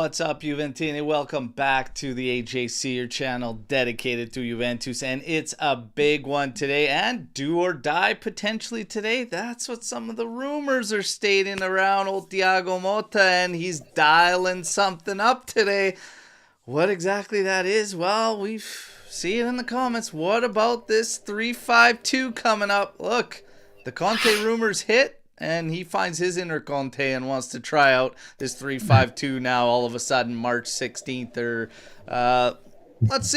What's up, Juventini? Welcome back to the AJC, your channel dedicated to Juventus, and it's a big one today, and do or die potentially today. That's what some of the rumors are stating around old Thiago Motta, and he's dialing something up today. What exactly that is, well, we see it in the comments. What about this 3-5-2 coming up? Look, the Conte rumors hit. And he finds his inner Conte and wants to try out this 3-5-2 now all of a sudden March 16th. Let's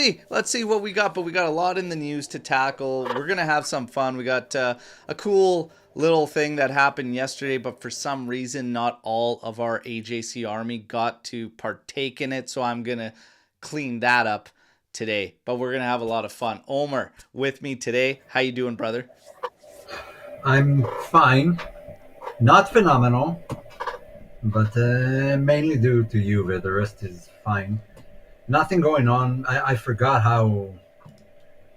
see what we got. But we got a lot in the news to tackle. We're going to have some fun. We got a cool little thing that happened yesterday, but for some reason not all of our AJC army got to partake in it. So I'm going to clean that up today. But we're going to have a lot of fun. Omer with me today. How you doing, brother? I'm fine. Not phenomenal, but mainly due to Juve. The rest is fine. Nothing going on. I forgot how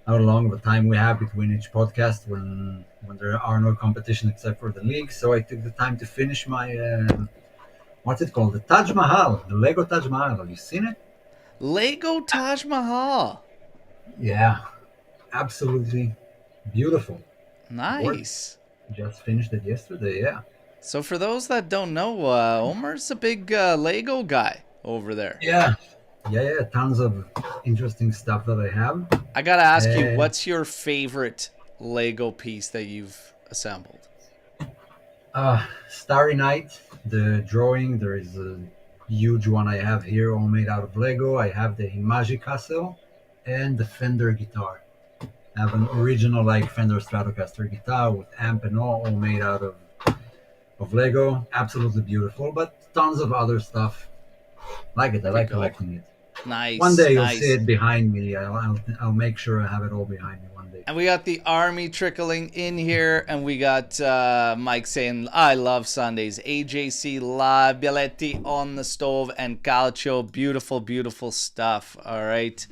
long of a time we have between each podcast when there are no competition except for the league. So I took the time to finish my what's it called? The Taj Mahal, the Lego Taj Mahal. Have you seen it? Lego Taj Mahal. Yeah, absolutely beautiful. Nice. Just finished it yesterday. Yeah. So for those that don't know, Omer's a big Lego guy over there. Yeah. Tons of interesting stuff that I have. I gotta ask you, what's your favorite Lego piece that you've assembled? Starry Night, the drawing. There is a huge one I have here, all made out of Lego. I have the Imagi Castle and the Fender guitar. I have an original like Fender Stratocaster guitar with amp and all made out of Lego. Absolutely beautiful, but tons of other stuff. Like it. I like collecting it. Nice. One day you'll see it behind me. I'll make sure I have it all behind me one day. And we got the army trickling in here, and we got Mike saying, I love Sundays. AJC live, Miretti on the stove, and Calcio. Beautiful, beautiful stuff. All right.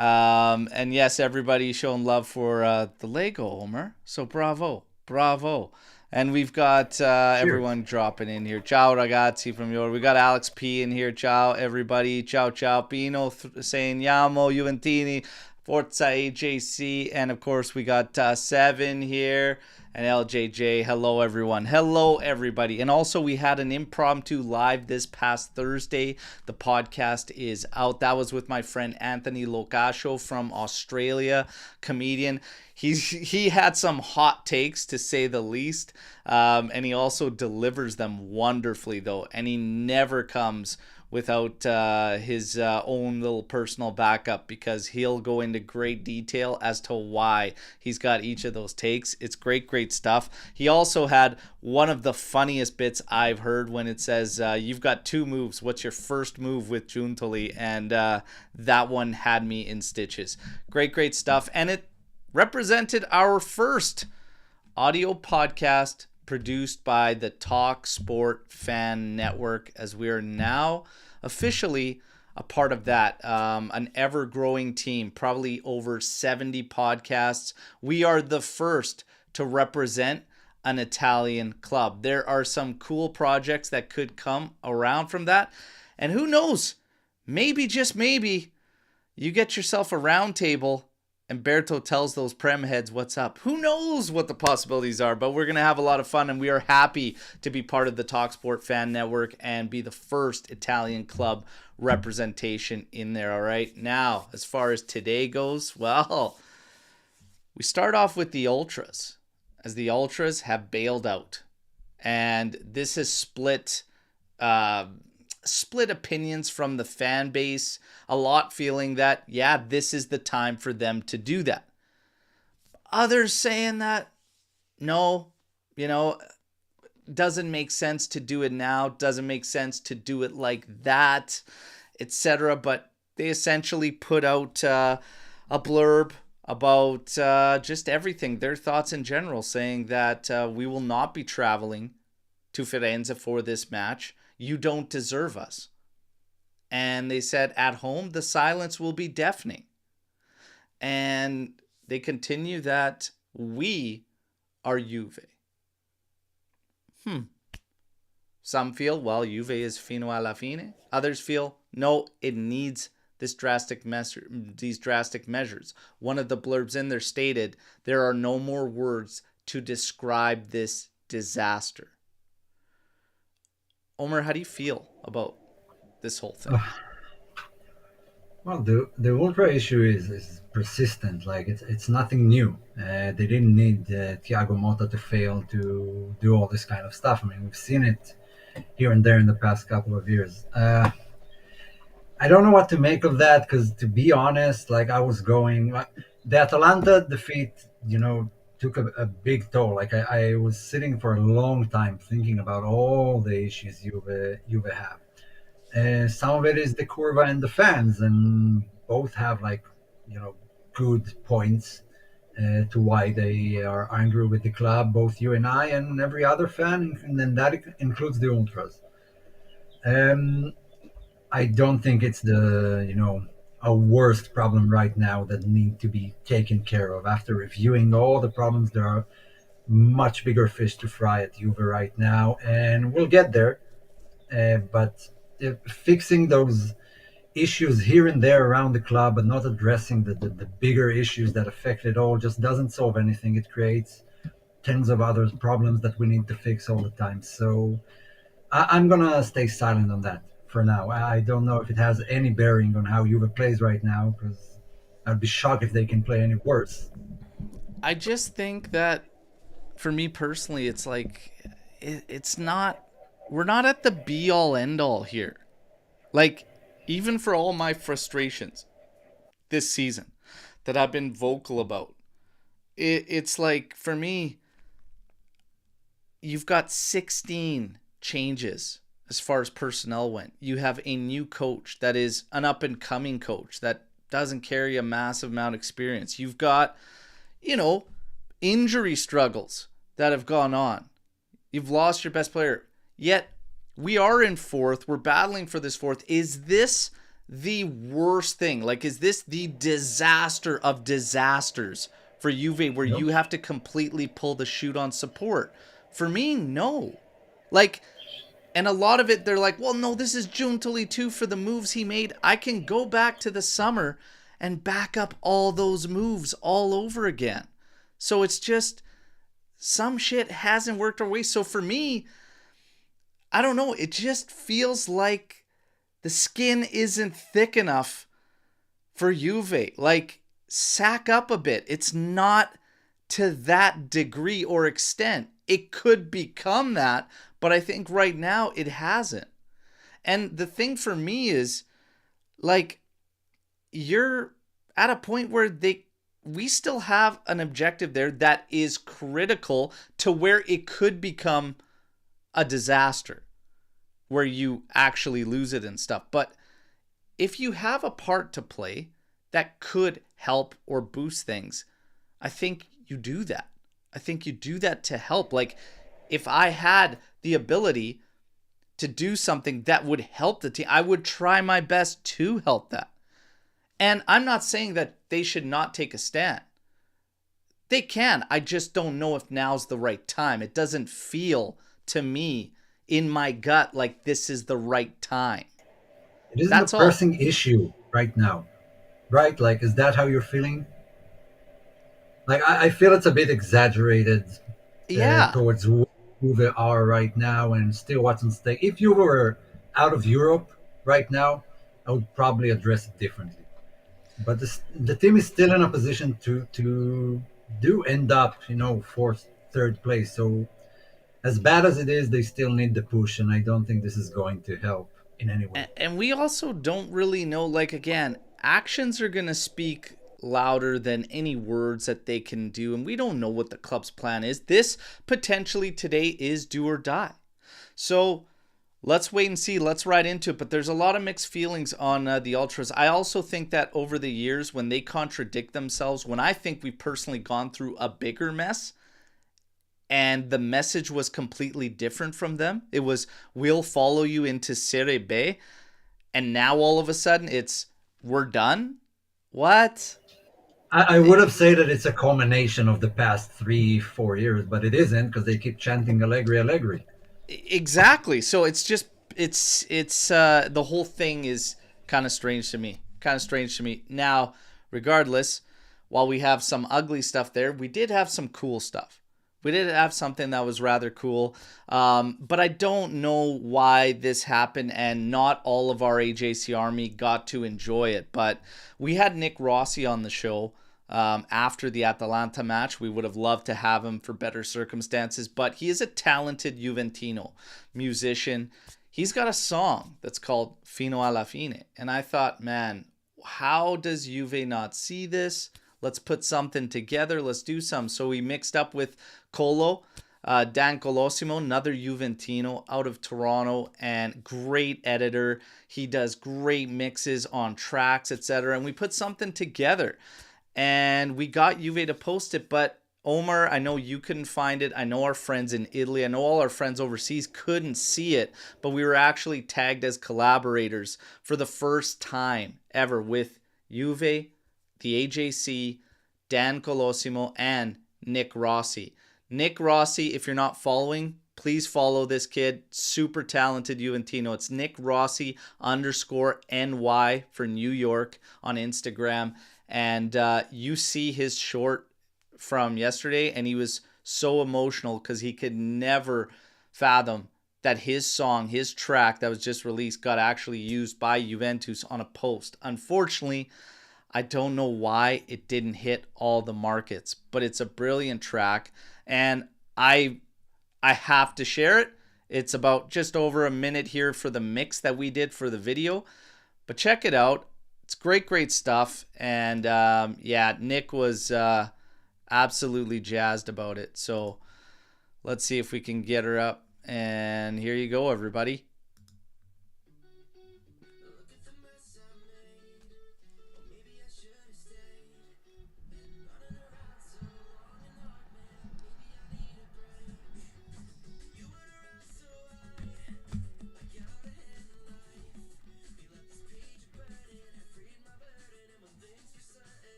And yes, everybody showing love for the Lego, Omer. So bravo. And we've got everyone dropping in here. Ciao ragazzi from your. We got Alex P in here. Ciao everybody. Ciao. Pino saying Yamo Juventini. Forza AJC. And of course we got Seven here. And LJJ. Hello everyone. Hello everybody. And also we had an impromptu live this past Thursday. The podcast is out. That was with my friend Anthony Locascio from Australia, comedian. He had some hot takes, to say the least, and he also delivers them wonderfully, though, and he never comes without his own little personal backup, because he'll go into great detail as to why he's got each of those takes. It's great stuff. He also had one of the funniest bits I've heard when it says, you've got two moves. What's your first move with Giuntoli? And that one had me in stitches. Great stuff. And it represented our first audio podcast produced by the Talk Sport Fan Network, as we are now officially a part of that, an ever-growing team, probably over 70 podcasts. We are the first to represent an Italian club. There are some cool projects that could come around from that, and who knows, maybe, just maybe, you get yourself a round table Alberto tells those Prem heads what's up. Who knows what the possibilities are, but we're going to have a lot of fun, and we are happy to be part of the TalkSport Fan Network and be the first Italian club representation in there, all right? Now, as far as today goes, well, we start off with the Ultras, as the Ultras have bailed out, and this has split opinions from the fan base, a lot feeling that, yeah, this is the time for them to do that. Others saying that, no, doesn't make sense to do it now, doesn't make sense to do it like that, etc. But they essentially put out a blurb about just everything, their thoughts in general, saying that we will not be traveling to Firenze for this match. You don't deserve us. And they said at home, the silence will be deafening. And they continue that we are Juve. Some feel, well, Juve is fino alla fine. Others feel, no, it needs these drastic measures. One of the blurbs in there stated, there are no more words to describe this disaster. Omer, how do you feel about this whole thing? Well, the ultra issue is persistent. Like it's nothing new. They didn't need Thiago Motta to fail to do all this kind of stuff. I mean, we've seen it here and there in the past couple of years. I don't know what to make of that because, to be honest, like I was going, the Atalanta defeat, took a big toll. Like I was sitting for a long time thinking about all the issues Juve have. Some of it is the Curva and the fans, and both have like, good points to why they are angry with the club. Both you and I, and every other fan, and then that includes the ultras. Um, I don't think it's a worst problem right now that need to be taken care of. After reviewing all the problems, there are much bigger fish to fry at Juve right now, and we'll get there. But fixing those issues here and there around the club, but not addressing the bigger issues that affect it all, just doesn't solve anything. It creates tens of other problems that we need to fix all the time. So I'm gonna stay silent on that for now. I don't know if it has any bearing on how Juve plays right now, because I'd be shocked if they can play any worse. I just think that for me personally, it's like it's not. We're not at the be all end all here. Like, even for all my frustrations this season that I've been vocal about, it's like for me, you've got 16 changes as far as personnel went. You have a new coach that is an up and coming coach that doesn't carry a massive amount of experience. You've got, you know, injury struggles that have gone on. You've lost your best player. Yet we are in fourth. We're battling for this fourth. Is this the worst thing? Like, is this the disaster of disasters for Juve where Nope. you have to completely pull the chute on support? For me, no. Like, and a lot of it, they're like, well, no, this is June 22 for the moves he made. I can go back to the summer and back up all those moves all over again. So it's just some shit hasn't worked our way. So for me, I don't know. It just feels like the skin isn't thick enough for Juve. Like, sack up a bit. It's not to that degree or extent. It could become that, but I think right now it hasn't. And the thing for me is, like, you're at a point where we still have an objective there that is critical to where it could become a disaster where you actually lose it and stuff. But if you have a part to play that could help or boost things, I think you do that. I think you do that to help. Like, if I had the ability to do something that would help the team, I would try my best to help that. And I'm not saying that they should not take a stand. They can. I just don't know if now's the right time. It doesn't feel to me in my gut like this is the right time. It isn't a That's all. pressing issue right now, right? Like, is that how you're feeling? Like, I feel it's a bit exaggerated Yeah. towards who they are right now and still what's on stake. If you were out of Europe right now, I would probably address it differently. But the team is still in a position to do end up, fourth, third place. So as bad as it is, they still need the push, and I don't think this is going to help in any way. And we also don't really know, like, again, actions are going to speak louder than any words that they can do. And we don't know what the club's plan is. This potentially today is do or die. So let's wait and see. Let's ride into it. But there's a lot of mixed feelings on the Ultras. I also think that over the years, when they contradict themselves, when I think we've personally gone through a bigger mess, and the message was completely different from them. It was, we'll follow you into Serie B. And now all of a sudden it's, we're done? What? I would have said that it's a culmination of the past 3, 4 years, but it isn't because they keep chanting Allegri, Allegri. Exactly. So it's just it's the whole thing is kind of strange to me. Kind of strange to me. Now, regardless, while we have some ugly stuff there, we did have some cool stuff. We did have something that was rather cool, but I don't know why this happened, and not all of our AJC Army got to enjoy it. But we had Nick Rossi on the show after the Atalanta match. We would have loved to have him for better circumstances, but he is a talented Juventino musician. He's got a song that's called Fino alla fine. And I thought, man, how does Juve not see this? Let's put something together. Let's do some. So we mixed up with Colo, Dan Colosimo, another Juventino out of Toronto, and great editor. He does great mixes on tracks, etc. And we put something together. And we got Juve to post it, but Omer, I know you couldn't find it. I know our friends in Italy, I know all our friends overseas couldn't see it, but we were actually tagged as collaborators for the first time ever with Juve, the AJC, Dan Colosimo, and Nick Rossi. Nick Rossi, if you're not following, please follow this kid. Super talented Juventino. It's Nick Rossi _NY for New York on Instagram. And you see his short from yesterday, and he was so emotional because he could never fathom that his song, his track that was just released, got actually used by Juventus on a post. Unfortunately, I don't know why it didn't hit all the markets, but it's a brilliant track, and I have to share it. It's about just over a minute here for the mix that we did for the video, but check it out. It's great stuff, and yeah, Nick was absolutely jazzed about it. So let's see if we can get her up, and here you go, everybody.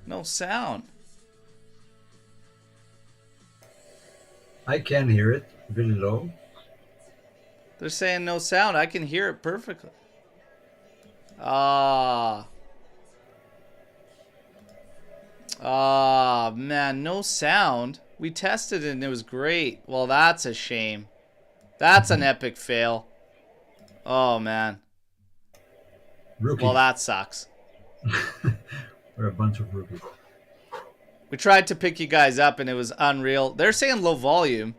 No sound. I can hear it really low. They're saying no sound. I can hear it perfectly. Ah. Ah, man, no sound. We tested it and it was great. Well, that's a shame. That's an epic fail. Oh, man. Rookies. Well, that sucks. We're a bunch of rookies. We tried to pick you guys up and it was unreal. They're saying low volume.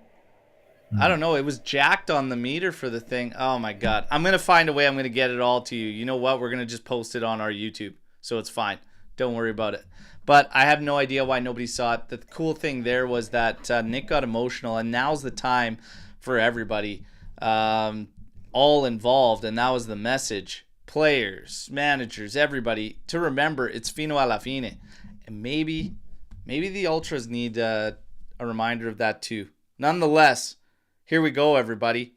I don't know. It was jacked on the meter for the thing. Oh, my God. I'm going to find a way. I'm going to get it all to you. You know what? We're going to just post it on our YouTube. So it's fine. Don't worry about it. But I have no idea why nobody saw it. The cool thing there was that Nick got emotional. And now's the time for everybody all involved. And that was the message. Players, managers, everybody, to remember it's fino alla fine. And maybe the Ultras need a reminder of that too. Nonetheless, here we go, everybody.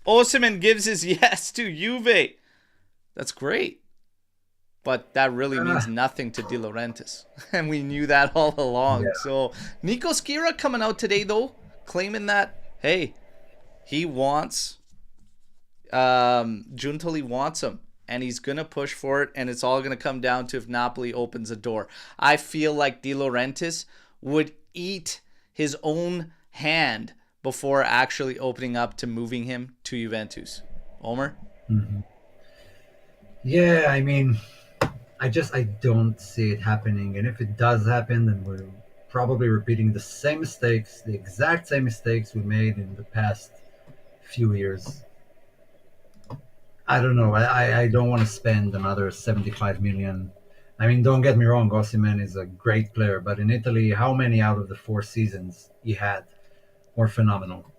Osimhen gives his yes to Juve. That's great. But that really means nothing to De Laurentiis. And we knew that all along. Yeah. So Nico Skira coming out today, though, claiming that, hey, he wants, Giuntoli wants him. And he's going to push for it. And it's all going to come down to if Napoli opens a door. I feel like De Laurentiis would eat his own hand before actually opening up to moving him to Juventus. Omer? Mm-hmm. Yeah, I mean, I don't see it happening. And if it does happen, then we're probably repeating the same mistakes, the exact same mistakes we made in the past few years. I don't know. I don't want to spend another 75 million. I mean, don't get me wrong, Osimhen is a great player, but in Italy, how many out of the 4 seasons he had were phenomenal?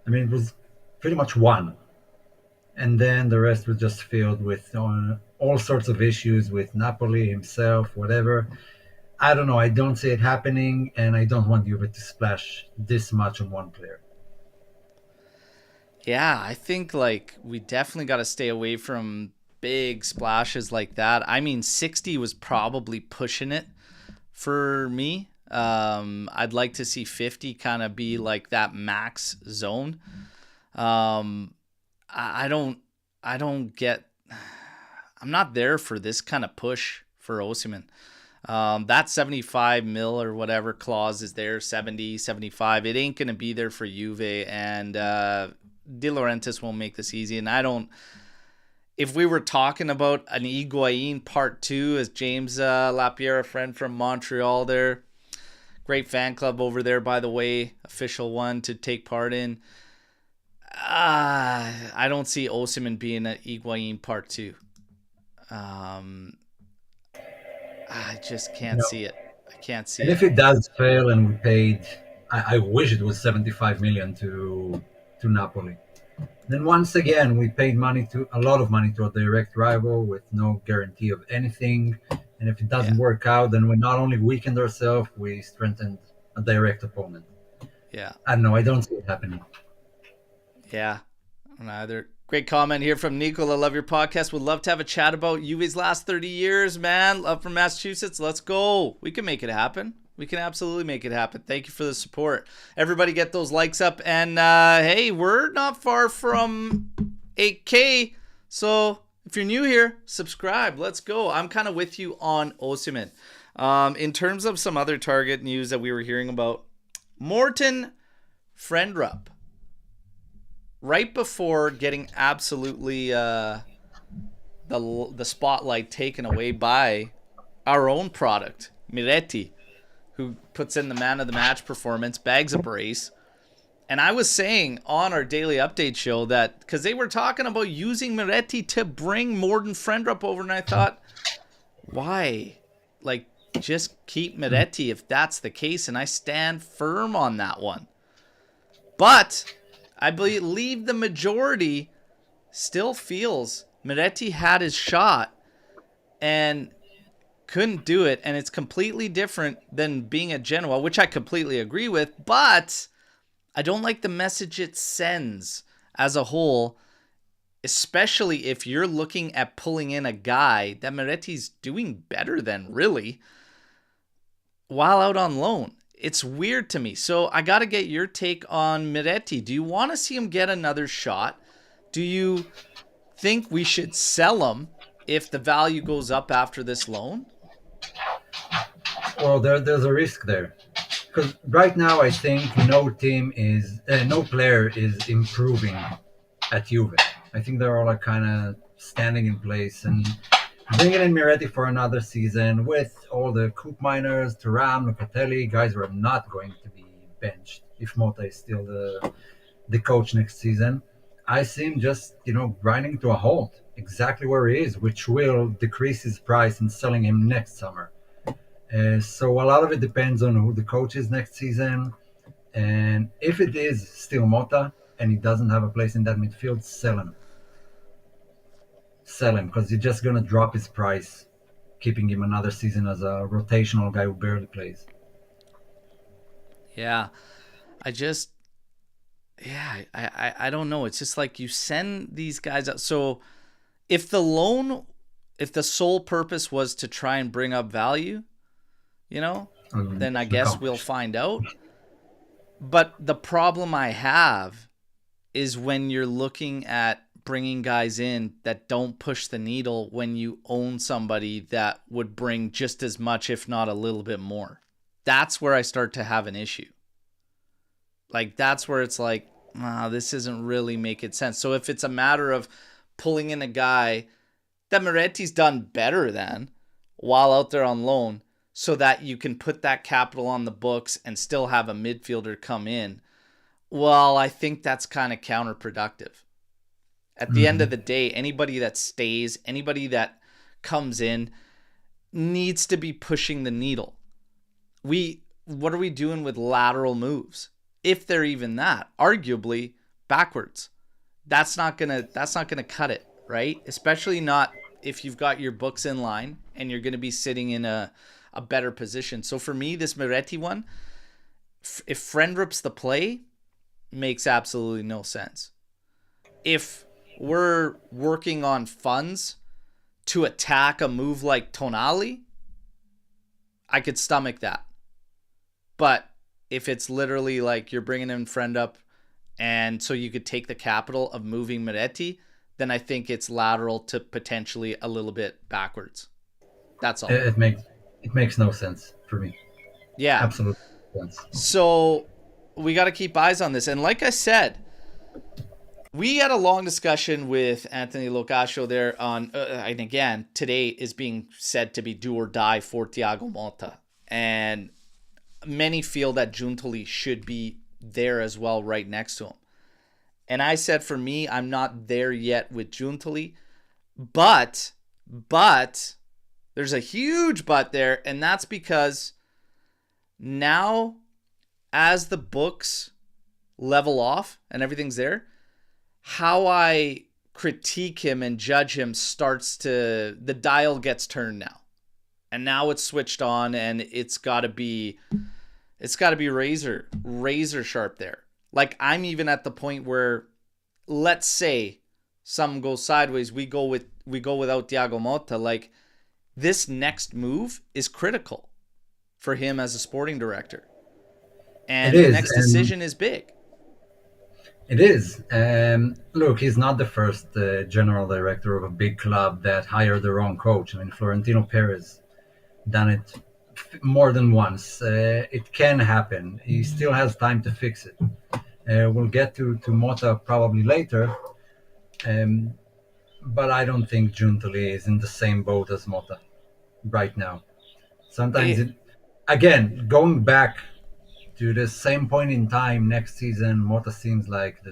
I mean, it was pretty much one. And then the rest was just filled with all sorts of issues with Napoli himself, whatever. I don't know. I don't see it happening, and I don't want Juve to splash this much on one player. Yeah, I think like we definitely got to stay away from big splashes like that. I mean, 60 was probably pushing it for me. I'd like to see 50 kind of be like that max zone. Um, I don't, I don't get. I'm not there for this kind of push for Osimhen. That 75 mil or whatever clause is there, 70, 75. It ain't going to be there for Juve, and De Laurentiis won't make this easy. And I don't, if we were talking about an Higuain part two, as James Lapierre, a friend from Montreal there, great fan club over there, by the way, official one to take part in. I don't see Osimhen being an Higuain part two. Um, I just can't No. see it. I can't see And it. if it does fail, and we paid, I wish it was 75 million to Napoli. Then once again, we paid money to a lot of money to a direct rival with no guarantee of anything. And if it Yeah, doesn't work out, then we not only weakened ourselves, we strengthened a direct opponent. yeah, I don't know. I don't see it happening. yeah. Neither. Great comment here from Nicola. Love your podcast. Would love to have a chat about Juve's last 30 years, man. Love from Massachusetts. Let's go. We can make it happen. We can absolutely make it happen. Thank you for the support. Everybody get those likes up. And hey, we're not far from 8K. So if you're new here, subscribe. Let's go. I'm kind of with you on Osimhen. In terms of some other target news that we were hearing about, Morten Frendrup, right before getting absolutely the spotlight taken away by our own product, Miretti, who puts in the man of the match performance, bags a brace. And I was saying on our daily update show that because they were talking about using Miretti to bring Morten Frendrup over, and I thought, why? Like, just keep Miretti if that's the case, and I stand firm on that one. But I believe the majority still feels Miretti had his shot and couldn't do it, and it's completely different than being at Genoa, which I completely agree with, but I don't like the message it sends as a whole, especially if you're looking at pulling in a guy that Miretti's doing better than, really, while out on loan. It's weird to me. So I got to get your take on Miretti. Do you want to see him get another shot? Do you think we should sell him if the value goes up after this loan? Well, there's a risk there because right now I think no player is improving at Juve. I think they're all like kind of standing in place, and bringing in Miretti for another season with all the Coop miners, Thuram, Locatelli, guys who are not going to be benched if Motta is still the coach next season. I see him just, grinding to a halt exactly where he is, which will decrease his price and selling him next summer. So a lot of it depends on who the coach is next season. And if it is still Motta and he doesn't have a place in that midfield, sell him. Sell him because you're just going to drop his price, keeping him another season as a rotational guy who barely plays. Yeah. I just, yeah, I don't know. It's just like you send these guys out. So if the sole purpose was to try and bring up value, then I guess we'll find out. But the problem I have is when you're looking at bringing guys in that don't push the needle when you own somebody that would bring just as much, if not a little bit more. That's where I start to have an issue. Like, that's where it's like, this isn't really making sense. So if it's a matter of pulling in a guy that Miretti's done better than while out there on loan, so that you can put that capital on the books and still have a midfielder come in, well, I think that's kind of counterproductive. At the end of the day, anybody that stays, anybody that comes in needs to be pushing the needle. What are we doing with lateral moves? If they're even that, arguably backwards. That's not gonna cut it, right? Especially not if you've got your books in line and you're gonna be sitting in a a better position. So for me, this Miretti one, if Frendrup's the play, makes absolutely no sense. If we're working on funds to attack a move like Tonali, I could stomach that. But if it's literally like you're bringing in Frendrup and so you could take the capital of moving Miretti, then I think it's lateral to potentially a little bit backwards. That's all. It makes no sense for me. Yeah. Absolute sense. So we got to keep eyes on this. And like I said, we had a long discussion with Anthony Locascio there on, and again, today is being said to be do or die for Thiago Motta. And many feel that Giuntoli should be there as well, right next to him. And I said, for me, I'm not there yet with Giuntoli, but there's a huge but there, and that's because now, as the books level off and everything's there, how I critique him and judge him the dial gets turned now. And now it's switched on, and it's got to be razor sharp there. Like, I'm even at the point where, let's say something goes sideways, we go without Thiago Motta. Like, this next move is critical for him as a sporting director, and the next decision is big. It is. Look, he's not the first general director of a big club that hired the wrong coach. I mean, Florentino Perez done it more than once. It can happen. He still has time to fix it. We'll get to Motta probably later, but I don't think Giuntoli is in the same boat as Motta right now. Sometimes, again, going back to the same point in time next season, Motta seems like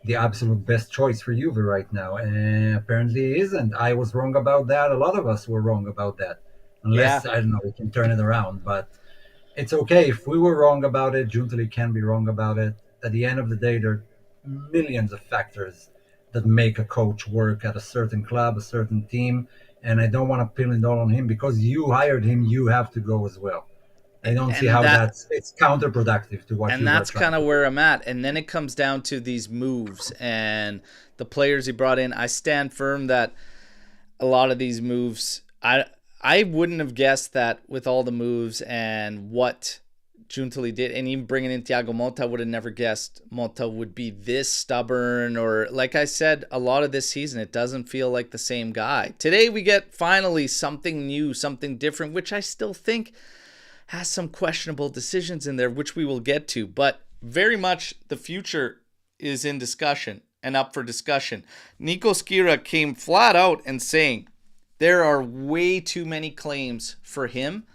the absolute best choice for Juve right now. Apparently he isn't. I was wrong about that. A lot of us were wrong about that. Unless, I don't know, we can turn it around. But it's okay. If we were wrong about it, Giuntoli can be wrong about it. At the end of the day, there are millions of factors that make a coach work at a certain club, a certain team. And I don't want to pin it all on him. Because you hired him, you have to go as well. I don't see how it's counterproductive to what. And that's kind of where I'm at. And then it comes down to these moves and the players he brought in. I stand firm that a lot of these moves, I wouldn't have guessed that with all the moves and what Giuntoli did, and even bringing in Thiago Motta, I would have never guessed Motta would be this stubborn. Or, like I said, a lot of this season, it doesn't feel like the same guy. Today we get finally something new, something different, which I still think has some questionable decisions in there, which we will get to. But very much the future is in discussion and up for discussion. Nico Skira came flat out and saying there are way too many claims for him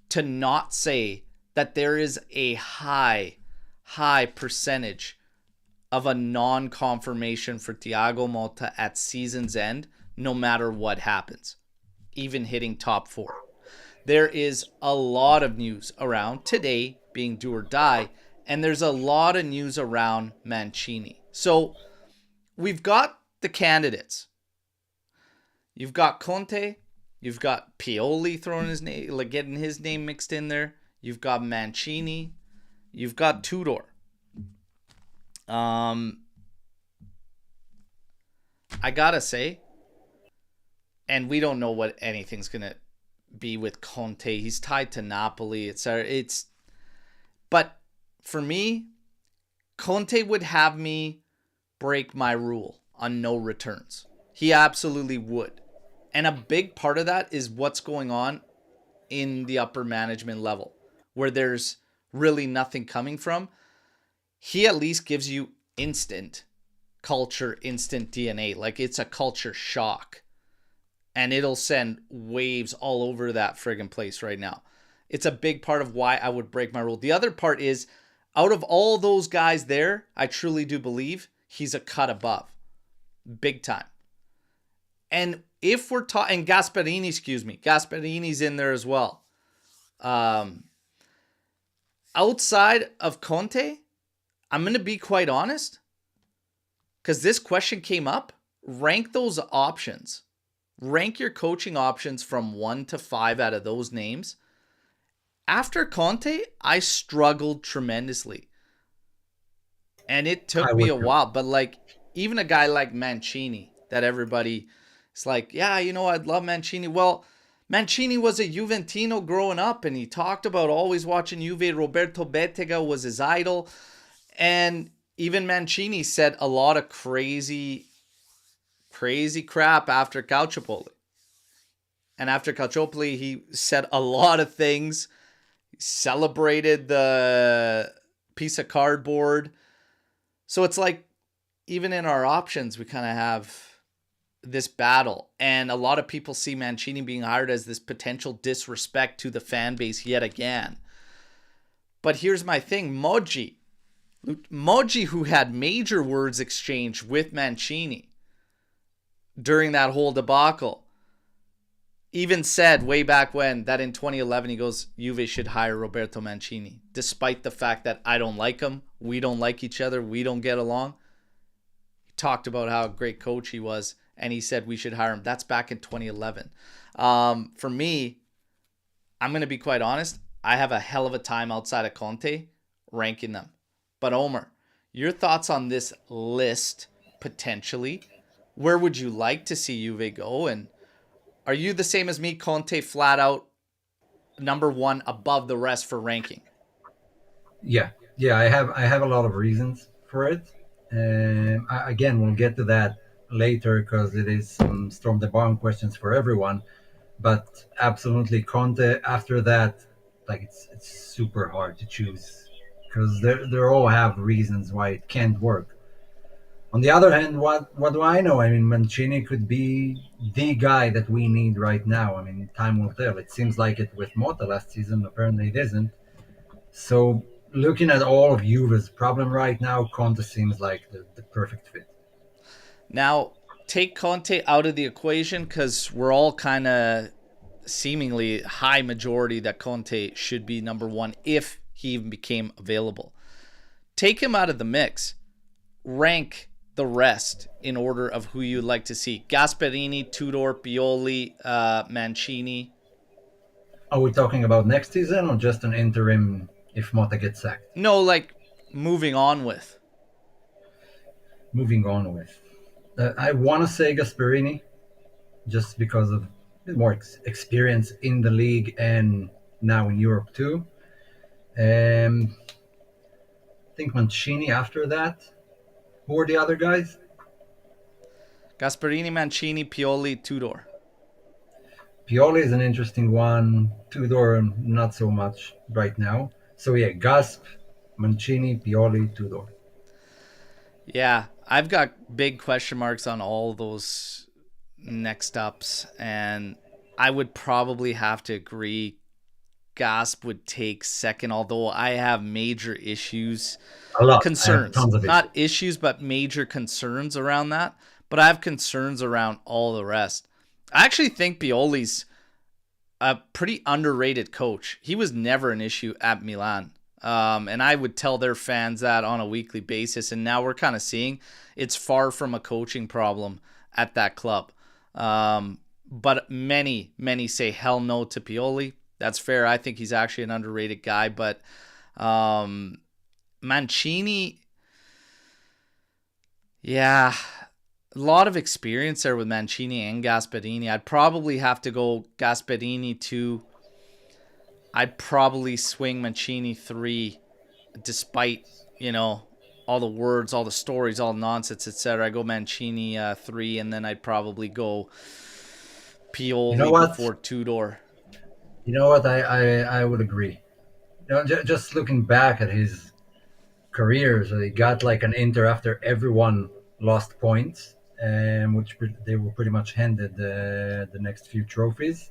to not say that there is a high percentage of a non-confirmation for Thiago Motta at season's end, no matter what happens, even hitting top 4. There is a lot of news around today being do or die, and there's a lot of news around Mancini. So we've got the candidates. You've got Conte, you've got Pioli throwing his name, like getting his name mixed in there. You've got Mancini, you've got Tudor. I gotta say, and we don't know what anything's gonna be with Conte. He's tied to Napoli. But for me, Conte would have me break my rule on no returns. He absolutely would. And a big part of that is what's going on in the upper management level, where there's really nothing coming from. He at least gives you instant culture, instant DNA. Like, it's a culture shock. And it'll send waves all over that friggin' place right now. It's a big part of why I would break my rule. The other part is, out of all those guys there, I truly do believe he's a cut above. Big time. And if we're talking, and Gasparini's in there as well. Outside of Conte, I'm going to be quite honest, because this question came up. Rank those options. rank your coaching options from 1 to 5 out of those names. After Conte, I struggled tremendously. And it I took me a would too. while, but like even a guy like Mancini that everybody is like, yeah, I'd love Mancini. Well, Mancini was a Juventino growing up, and he talked about always watching Juve. Roberto Bettega was his idol. And even Mancini said a lot of crazy, crazy crap after Calciopoli. And after Calciopoli, he said a lot of things. He celebrated the piece of cardboard. So it's like, even in our options, we kind of have this battle. And a lot of people see Mancini being hired as this potential disrespect to the fan base yet again. But here's my thing, Moggi, who had major words exchanged with Mancini during that whole debacle, even said way back when that in 2011 he goes, Juve should hire Roberto Mancini, despite the fact that I don't like him, we don't like each other, we don't get along. He talked about how great coach he was, and he said we should hire him. That's back in 2011. For me, I'm going to be quite honest, I have a hell of a time outside of Conte ranking them. But Omer, your thoughts on this list potentially? Where would you like to see Juve go? And are you the same as me, Conte flat out number one above the rest for ranking? Yeah, yeah. I have a lot of reasons for it. Again, we'll get to that later because it is some storm the barn questions for everyone. But absolutely, Conte. After that, like it's super hard to choose because they all have reasons why it can't work. On the other hand, what do I know? I mean, Mancini could be the guy that we need right now. I mean, time will tell. It seems like it with Motta last season. Apparently, it isn't. So, looking at all of Juve's problem right now, Conte seems like the perfect fit. Now, take Conte out of the equation because we're all kind of seemingly high majority that Conte should be number one if he even became available. Take him out of the mix. Rank the rest in order of who you'd like to see. Gasperini, Tudor, Pioli, Mancini. Are we talking about next season or just an interim if Motta gets sacked? No, like moving on with. Moving on with. I want to say Gasperini just because of more experience in the league and now in Europe too. I think Mancini after that. Who are the other guys? Gasperini, Mancini, Pioli, Tudor. Pioli is an interesting one. Tudor, not so much right now. So yeah, Gasp, Mancini, Pioli, Tudor. Yeah, I've got big question marks on all those next ups, and I would probably have to agree Gasp would take second, although I have major issues, A lot. I have concerns, tons of not issues. issues, but major concerns around that. But I have concerns around all the rest. I actually think Pioli's a pretty underrated coach. He was never an issue at Milan. And I would tell their fans that on a weekly basis. And now we're kind of seeing it's far from a coaching problem at that club. But many say hell no to Pioli. That's fair. I think he's actually an underrated guy. But Mancini, yeah, a lot of experience there with Mancini and Gasperini. I'd probably have to go Gasperini 2. I'd probably swing Mancini 3, despite, all the words, all the stories, all the nonsense, etc. I go Mancini 3, and then I'd probably go You know Pioli what? before Tudor. You know what? I would agree. Just looking back at his career, so he got like an Inter after everyone lost points, which they were pretty much handed the next few trophies.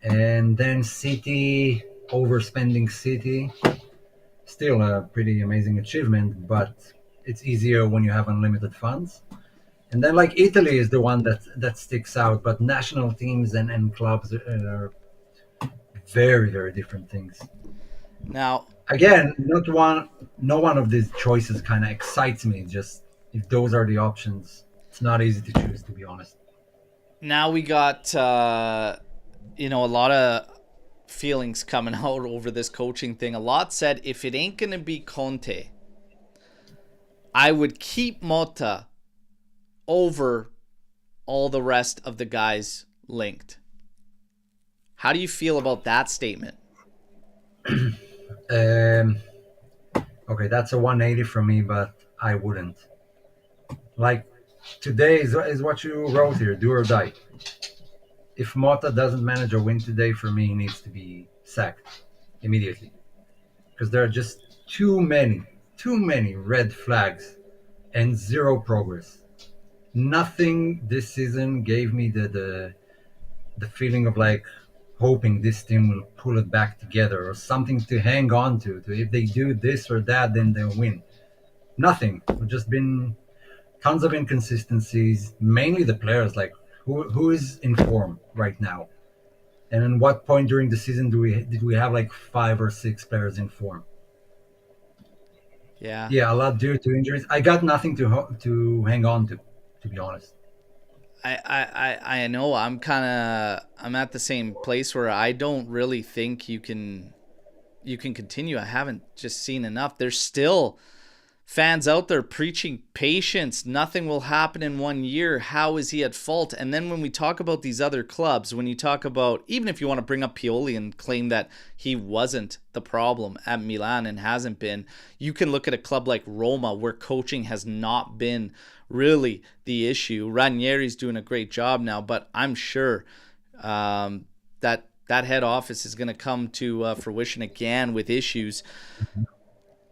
And then City, overspending City, still a pretty amazing achievement, but it's easier when you have unlimited funds. And then like Italy is the one that sticks out, but national teams and clubs are very, very different things. Now, Again, no one of these choices kind of excites me. Just if those are the options, it's not easy to choose, to be honest. Now we got a lot of feelings coming out over this coaching thing. A lot said if it ain't gonna be Conte, I would keep Motta over all the rest of the guys linked. How do you feel about that statement? Um, okay, that's a 180 from me, but I wouldn't. Like, today is what you wrote here, do or die. If Mota doesn't manage a win today, for me, he needs to be sacked immediately. Because there are just too many red flags and zero progress. Nothing this season gave me the feeling of like hoping this team will pull it back together or something to hang on to. If they do this or that, then they'll win. Nothing. We've just been tons of inconsistencies. Mainly the players. Like who is in form right now? And in what point during the season did we have like 5 or 6 players in form? Yeah. Yeah, a lot due to injuries. I got nothing to hang on to be honest. I know I'm at the same place where I don't really think you can continue. I haven't just seen enough. There's still fans out there preaching patience. Nothing will happen in 1 year. How is he at fault? And then when we talk about these other clubs, when you talk about, even if you want to bring up Pioli and claim that he wasn't the problem at Milan and hasn't been, you can look at a club like Roma where coaching has not been really the issue. Ranieri's doing a great job now, but I'm sure that head office is going to come to fruition again with issues.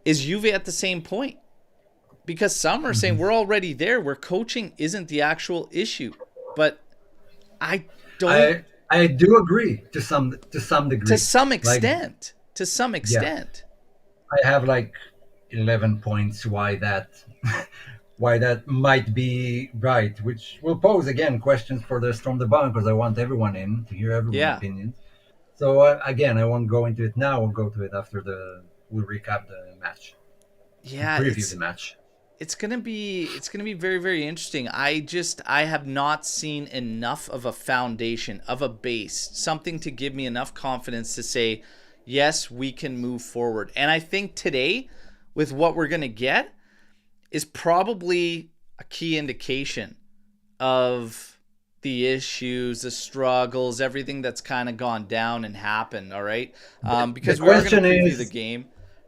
Is Juve at the same point? Because some are saying we're already there where coaching isn't the actual issue. But I don't. I do agree to some To degree. some Like, extent. To some yeah, extent. I have like 11 points why that might be right, which will pose again questions for the Storm the Bond because I want everyone in to hear everyone's Yeah. opinions. So again, I won't go into it now. We'll go to it after we'll recap the match and Yeah, preview the match. it's gonna be very, very interesting. I have not seen enough of a foundation, of a base, something to give me enough confidence to say, yes, we can move forward. And I think today, with what we're gonna get, is probably a key indication of the issues, the struggles, everything that's kind of gone down and happened. All right, The because we are going question to preview the is, game.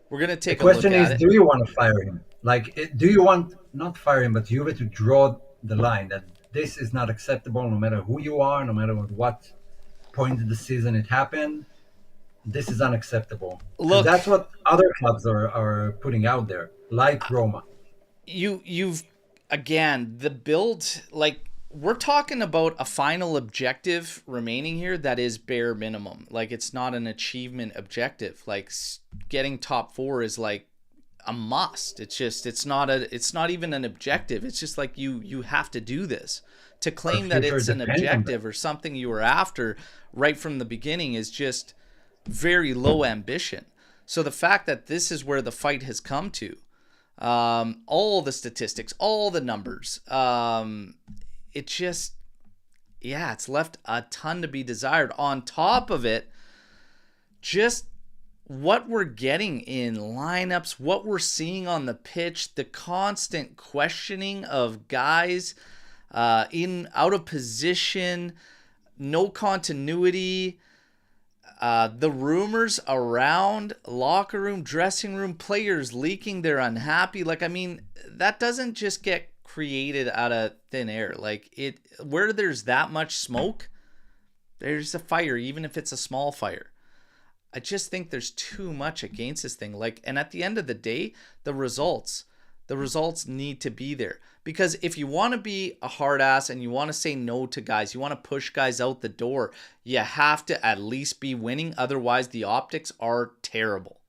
We're going to the take a look question at is, it. do you want to fire him? Like, do you want not fire him, but Juve to draw the line that this is not acceptable, no matter who you are, no matter at what point of the season it happened. This is unacceptable because Look, that's what other clubs are putting out there, like Roma. you've again the build, like we're talking about a final objective remaining here that is bare minimum. Like it's not an achievement objective. Like getting top four is like a must. It's not even an objective. It's just like you have to do this. To Our claim that future it's an depends on that. objective or something you were after right from the beginning is just very low ambition. So the fact that this is where the fight has come to, all the statistics, all the numbers, it just, yeah, it's left a ton to be desired. On top of it, just what we're getting in lineups, what we're seeing on the pitch, the constant questioning of guys in out of position, no continuity, the rumors around locker room, dressing room, players leaking they're unhappy. Like, I mean, that doesn't just get created out of thin air. Like it, where there's that much smoke, there's a fire, even if it's a small fire. I just think there's too much against this thing. Like, and at the end of the day, the results need to be there. Because if you want to be a hard ass and you want to say no to guys, you want to push guys out the door, you have to at least be winning. Otherwise, the optics are terrible.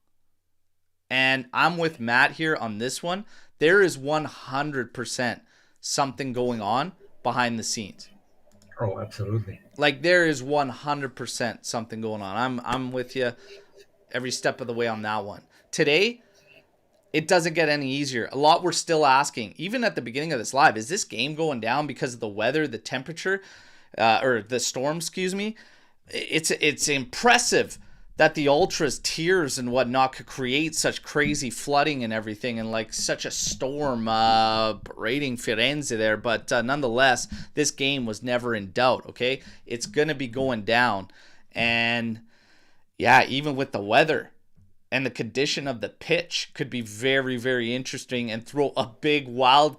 And I'm with Matt here on this one. There is 100% something going on behind the scenes. Oh, absolutely. Like there is 100% something going on. I'm with you every step of the way on that one. Today, it doesn't get any easier. A lot we're still asking, even at the beginning of this live, is this game going down because of the weather, the temperature? or the Storm, excuse me. It's impressive that the ultras, tiers and whatnot could create such crazy flooding and everything, and like such a storm raiding Firenze there. But nonetheless, this game was never in doubt. Okay, it's gonna be going down, and yeah, even with the weather and the condition of the pitch, could be very, very interesting and throw a big wild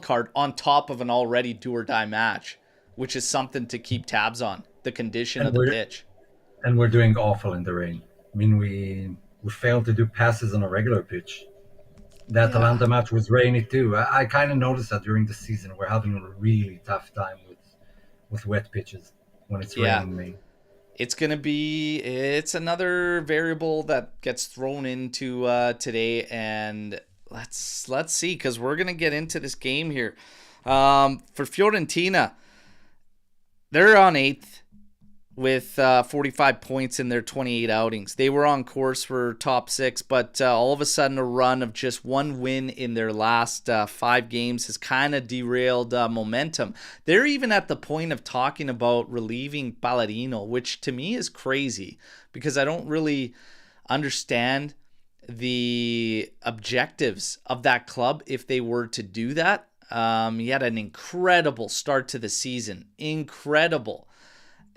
card on top of an already do or die match, which is something to keep tabs on. The condition And of the we're pitch. and we're doing awful in the rain. I mean, we failed to do passes on a regular pitch. The Yeah. Atalanta match was rainy too. I kind of noticed that during the season we're having a really tough time with wet pitches when it's Yeah. raining. Main. It's another variable that gets thrown into today, and let's see, because we're gonna get into this game here. For Fiorentina, they're on eighth with 45 points in their 28 outings. They were on course for top six, but all of a sudden a run of just one win in their last 5 games has kind of derailed momentum. They're even at the point of talking about relieving Palladino, which to me is crazy because I don't really understand the objectives of that club if they were to do that. He had an incredible start to the season. Incredible.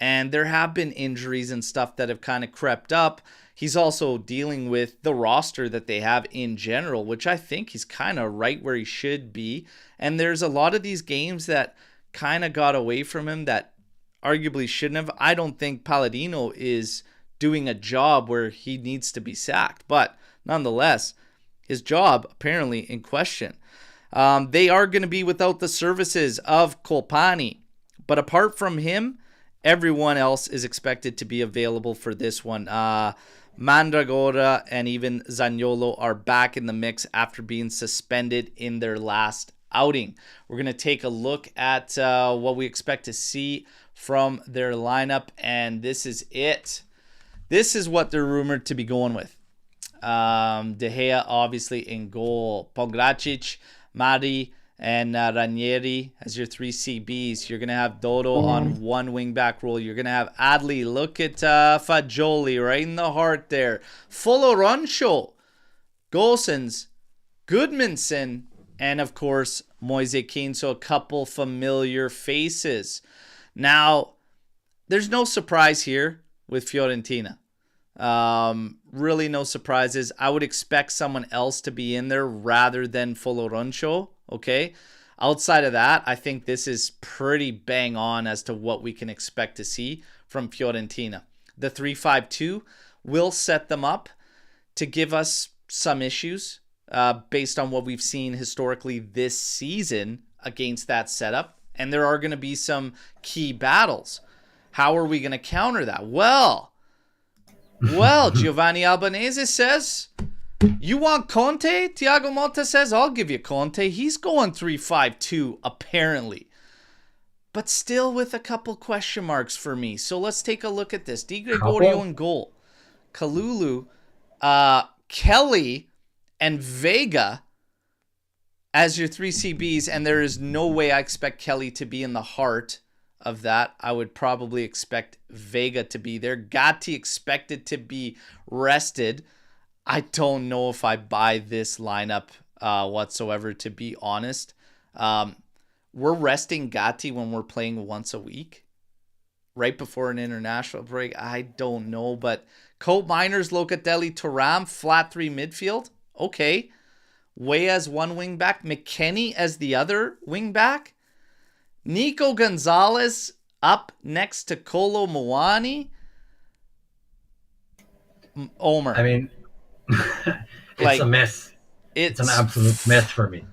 And there have been injuries and stuff that have kind of crept up. He's also dealing with the roster that they have in general, which I think he's kind of right where he should be. And there's a lot of these games that kind of got away from him that arguably shouldn't have. I don't think Palladino is doing a job where he needs to be sacked. But nonetheless, his job apparently in question. They are going to be without the services of Colpani. But apart from him, everyone else is expected to be available for this one. Mandragora and even Zaniolo are back in the mix after being suspended in their last outing. We're going to take a look at what we expect to see from their lineup, and this is it. This is what they're rumored to be going with. De Gea obviously in goal. Pongracic, Mari, and Ranieri as your 3 CBs. You're going to have Dodo on one wing back role. You're going to have Adli. Look at Fagioli right in the heart there. Foloroncio, Gosens, Goodmanson, and of course Moise Kean. So a couple familiar faces. Now, there's no surprise here with Fiorentina. Really no surprises. I would expect someone else to be in there rather than Foloroncio. Okay. Outside of that, I think this is pretty bang on as to what we can expect to see from Fiorentina. The 3-5-2 will set them up to give us some issues based on what we've seen historically this season against that setup. And there are going to be some key battles. How are we going to counter that? Well, Giovanni Albanese says, you want Conte? Thiago Motta says, I'll give you Conte. He's going 3-5-2, apparently. But still with a couple question marks for me. So let's take a look at this. Di Gregorio in goal. Kalulu, Kelly, and Vega as your 3 CBs. And there is no way I expect Kelly to be in the heart of that. I would probably expect Vega to be there. Gatti expected to be rested. I don't know if I buy this lineup whatsoever, to be honest. We're resting Gatti when we're playing once a week, right before an international break. I don't know, but Cope Miners, Locatelli, Thuram, flat 3 midfield. Okay. Way as one wing back. McKennie as the other wing back. Nico Gonzalez up next to Kolo Muani. Omer. I mean, it's a mess. It's an absolute mess for me.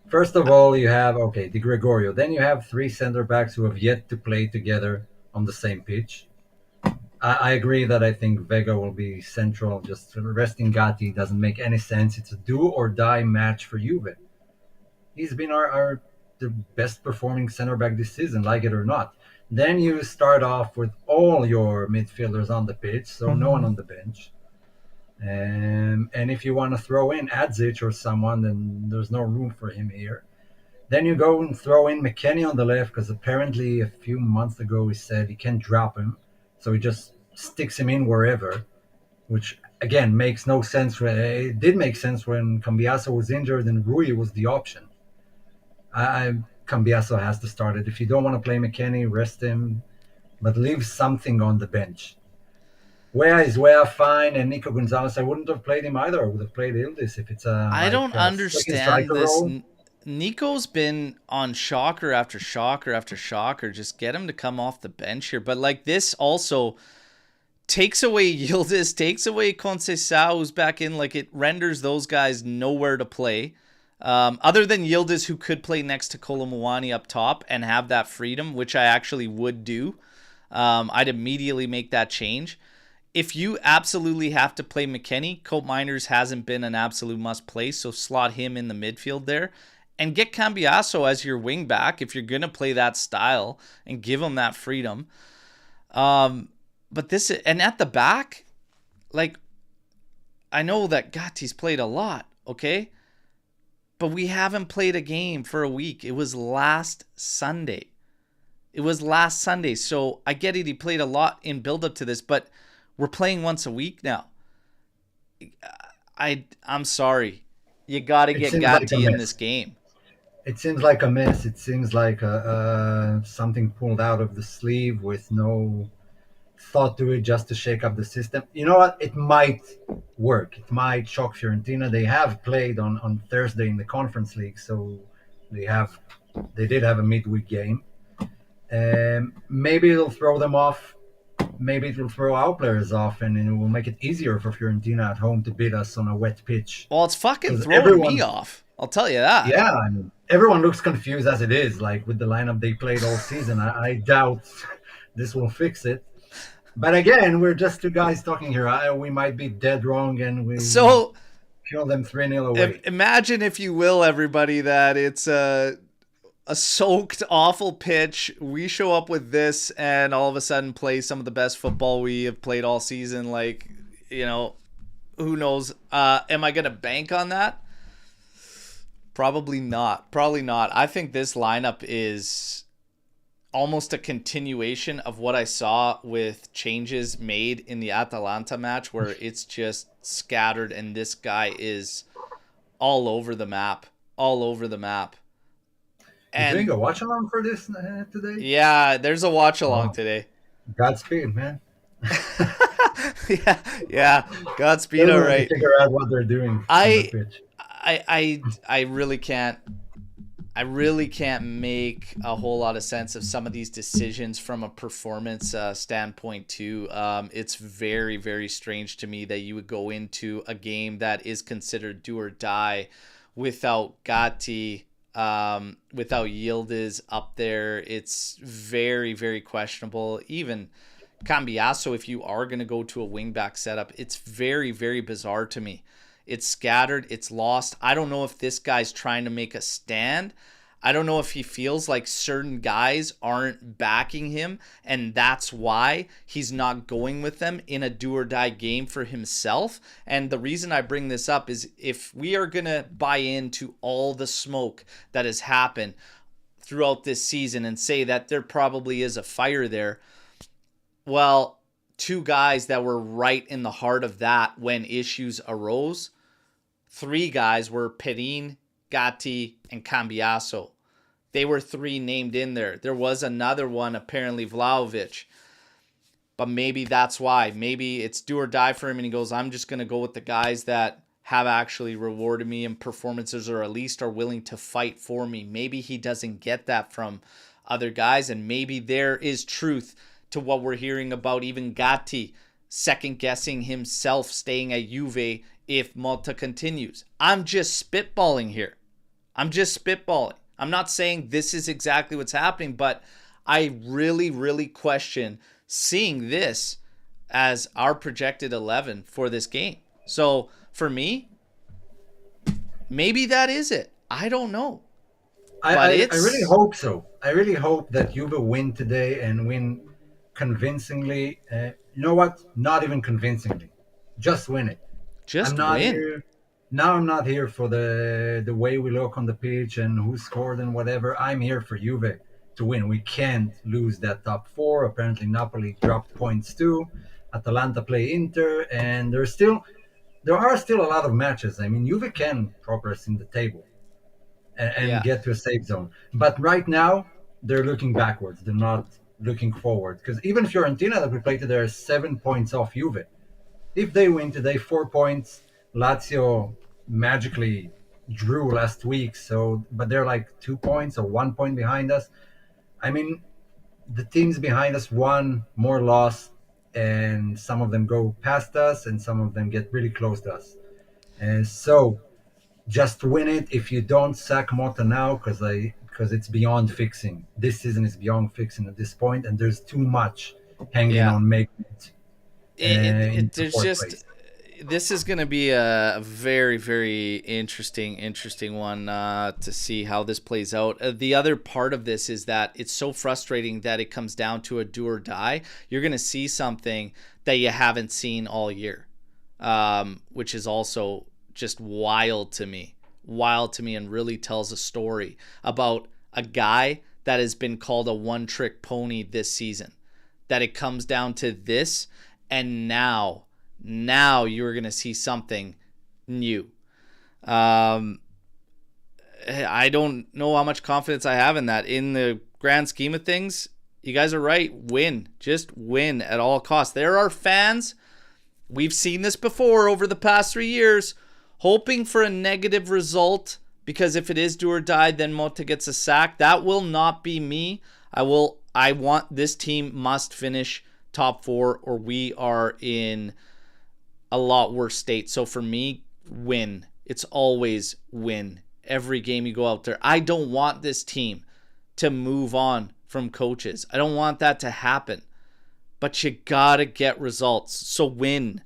First of all, you have, Di Gregorio. Then you have 3 center backs who have yet to play together on the same pitch. I agree that I think Vega will be central. Just resting Gatti doesn't make any sense. It's a do or die match for Juve. He's been the best performing center back this season, like it or not. Then you start off with all your midfielders on the pitch, so no one on the bench. And if you want to throw in Adzic or someone, then there's no room for him here. Then you go and throw in McKennie on the left because apparently a few months ago he said he can't drop him, so he just sticks him in wherever, which again makes no sense. It did make sense when Cambiaso was injured and Rui was the option. Cambiaso has to start it. If you don't want to play McKennie, rest him, but leave something on the bench. Where fine and Nico Gonzalez, I wouldn't have played him either. I would have played Ildiz if it's I like don't a second understand striker this. role. Nico's been on shocker after shocker after shocker. Just get him to come off the bench here. But like this also takes away Yildiz, takes away Conceição, who's back in. Like it renders those guys nowhere to play. Other than Yildiz, who could play next to Kolomuani up top and have that freedom, which I actually would do. I'd immediately make that change. If you absolutely have to play McKennie, Cope Miners hasn't been an absolute must play, so slot him in the midfield there. And get Cambiaso as your wing back if you're going to play that style and give him that freedom. But this, and at the back, like, I know that Gatti's played a lot, okay? But we haven't played a game for a week. It was last Sunday. So I get it. He played a lot in build up to this, but we're playing once a week now. I'm sorry. You got to get Gatti in this game. It seems like a mess. It seems like something pulled out of the sleeve with no thought to it, just to shake up the system. You know what? It might work. It might shock Fiorentina. They have played on Thursday in the Conference League, so they did have a midweek game. Maybe it'll throw them off. Maybe it will throw our players off, and it will make it easier for Fiorentina at home to beat us on a wet pitch. Well, it's fucking throwing me off. I'll tell you that. Yeah, I mean, everyone looks confused as it is, like with the lineup they played all season. I doubt this will fix it. But again, we're just two guys talking here. We might be dead wrong, and we kill them 3-0 away. Imagine, if you will, everybody, that it's a soaked, awful pitch. We show up with this and all of a sudden play some of the best football we have played all season. Like, who knows? Am I going to bank on that? Probably not. I think this lineup is almost a continuation of what I saw with changes made in the Atalanta match, where it's just scattered and this guy is all over the map. And you doing a watch along for this today? Yeah, there's a watch along today. Godspeed, man. yeah. Godspeed. All right. Figure out what they're doing. I really can't. I really can't make a whole lot of sense of some of these decisions from a performance standpoint too. It's very, very strange to me that you would go into a game that is considered do or die without Gatti, without Yildiz up there. It's very, very questionable. Even Cambiaso, if you are going to go to a wingback setup, it's very, very bizarre to me. It's scattered. It's lost. I don't know if this guy's trying to make a stand. I don't know if he feels like certain guys aren't backing him, and that's why he's not going with them in a do or die game for himself. And the reason I bring this up is if we are going to buy into all the smoke that has happened throughout this season and say that there probably is a fire there, well, two guys that were right in the heart of that when issues arose, three guys were Perin, Gatti, and Cambiaso. They were three named in there. There was another one, apparently Vlahovic. But maybe that's why. Maybe it's do or die for him, and he goes, I'm just going to go with the guys that have actually rewarded me in performances, or at least are willing to fight for me. Maybe he doesn't get that from other guys, and maybe there is truth to what we're hearing about even Gatti second-guessing himself staying at Juve if Motta continues. I'm just spitballing here. I'm not saying this is exactly what's happening, but I really, really question seeing this as our projected 11 for this game. So for me, maybe that is it. I don't know. I really hope so. I really hope that Juve win today and win convincingly. You know what? Not even convincingly. Just win it. I'm not win. Now I'm not here for the way we look on the pitch and who scored and whatever. I'm here for Juve to win. We can't lose that top four. Apparently Napoli dropped points too. Atalanta play Inter, and there are still a lot of matches. I mean, Juve can progress in the table and Yeah. get to a safe zone. But right now, they're looking backwards. They're not looking forward. Because even Fiorentina that we played today are 7 points off Juve. If they win today, 4 points. Lazio magically drew last week, so but they're like 2 points or 1 point behind us. I mean, the teams behind us won more loss, and some of them go past us, and some of them get really close to us. And so just win it. If you don't sack Motta now, because it's beyond fixing. This season is beyond fixing at this point, and there's too much hanging Yeah. on making it into There's fourth just, place. this is going to be a very, very interesting one to see how this plays out. The other part of this is that it's so frustrating that it comes down to a do or die. You're going to see something that you haven't seen all year, which is also just wild to me. Wild to me, and really tells a story about a guy that has been called a one-trick pony this season. That it comes down to this, and now you're going to see something new. I don't know how much confidence I have in that. In the grand scheme of things, you guys are right. Win. Just win at all costs. There are fans, we've seen this before over the past 3 years, hoping for a negative result, because if it is do or die, then Motta gets a sack. That will not be me. I want this team must finish top four, or we are in a lot worse state. So for me, win. It's always win. Every game you go out there. I don't want this team to move on from coaches. I don't want that to happen. But you gotta get results. So win.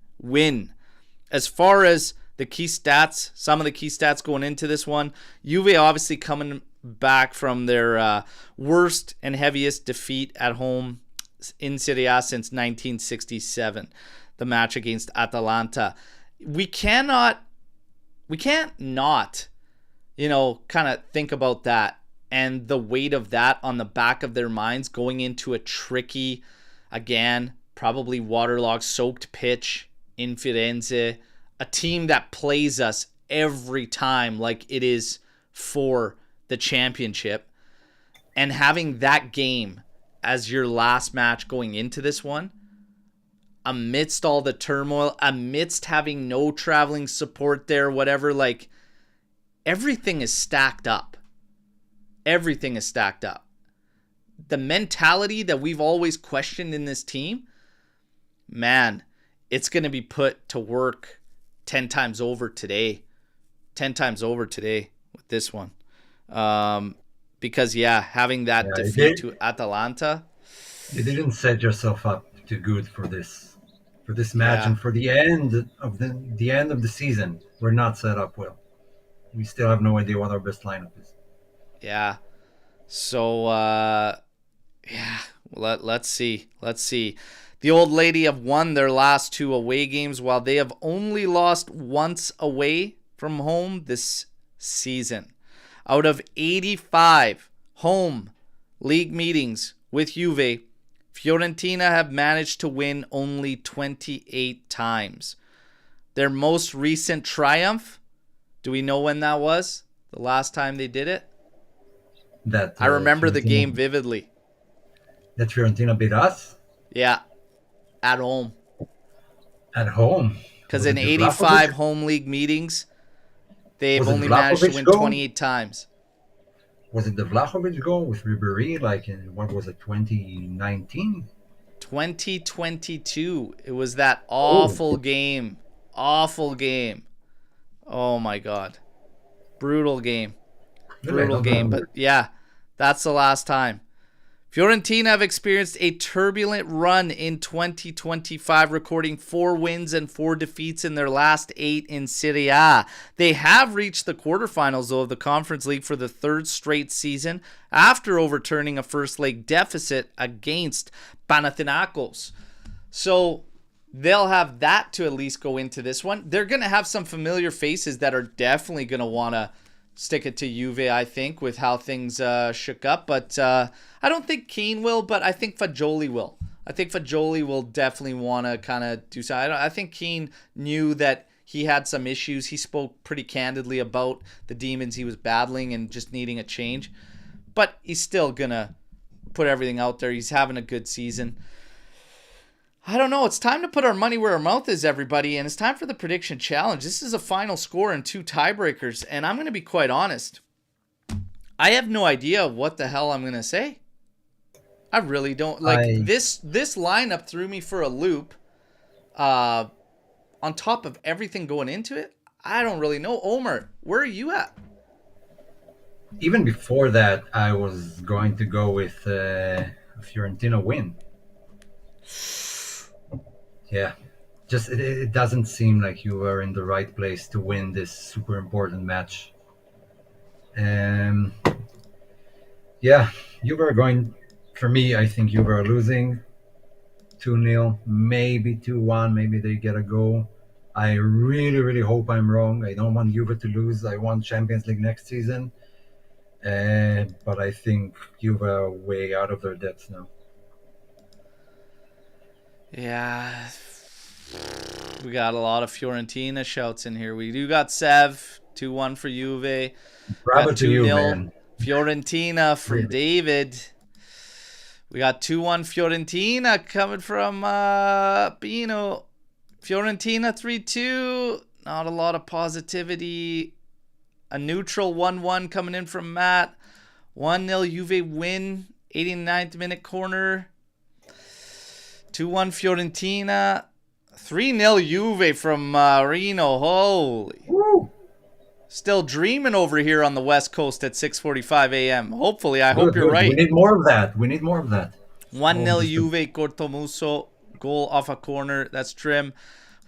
As far as the key stats, some of the key stats going into this one, Juve obviously coming back from their worst and heaviest defeat at home in Serie A since 1967, the match against Atalanta. We can't not, kind of think about that and the weight of that on the back of their minds going into a tricky, again, probably waterlogged, soaked pitch in Firenze, a team that plays us every time like it is for the championship, and having that game as your last match going into this one, amidst all the turmoil, amidst having no traveling support there, whatever, like, everything is stacked up. Everything is stacked up. The mentality that we've always questioned in this team, man, it's going to be put to work 10 times over today. 10 times over today with this one. Because, having that defeat to Atalanta. You didn't set yourself up too good for this match, Yeah. and for the end of the season. We're not set up well. We still have no idea what our best lineup is. Yeah. So, let's see. The old lady have won their last 2 away games, while they have only lost once away from home this season. Out of 85 home league meetings with Juve, Fiorentina have managed to win only 28 times. Their most recent triumph, do we know when that was? The last time they did it? I remember the game vividly. That Fiorentina beat us? Yeah, at home. At home? Because in 85 home league meetings, they've only managed to win 28 times. Was it the Vlahovic goal with Ribéry, like in, what was it, 2019? 2022. It was that awful game. Awful game. Oh my God. Brutal game. But yeah, that's the last time. Fiorentina have experienced a turbulent run in 2025, recording 4 wins and 4 defeats in their last 8 in Serie A. They have reached the quarterfinals, though, of the Conference League for the 3rd straight season after overturning a first leg deficit against Panathinaikos. So they'll have that to at least go into this one. They're going to have some familiar faces that are definitely going to want to stick it to Juve, I think, with how things shook up. But I don't think Keane will, but I think Fagioli will. I think Fagioli will definitely want to kind of do something. I think Keane knew that he had some issues. He spoke pretty candidly about the demons he was battling and just needing a change. But he's still going to put everything out there. He's having a good season. I don't know. It's time to put our money where our mouth is, everybody, and it's time for the prediction challenge. This is a final score and 2 tiebreakers, and I'm going to be quite honest. I have no idea what the hell I'm going to say. I really don't. This lineup threw me for a loop. On top of everything going into it, I don't really know. Omer, where are you at? Even before that, I was going to go with a Fiorentina win. Yeah, just it doesn't seem like you were in the right place to win this super important match. Yeah, you were going. For me, I think you were losing 2-0, maybe 2-1, maybe they get a goal. I really, really hope I'm wrong. I don't want Juve to lose. I want Champions League next season. But I think Juve are way out of their depths now. Yeah, we got a lot of Fiorentina shouts in here. We do got Sev, 2-1 for Juve. Bravo to you, man. Fiorentina from Really? David. We got 2-1 Fiorentina coming from Pino. Fiorentina 3-2. Not a lot of positivity. A neutral 1-1 coming in from Matt. 1-0 Juve win. 89th minute corner. 2-1 Fiorentina. 3-0 Juve from Reno. Holy. Woo! Still dreaming over here on the West Coast at 6:45 a.m. Hopefully, I hope Good. you're right. We need more of that. 1-0 Juve, Cortomuso. Goal off a corner. That's trim.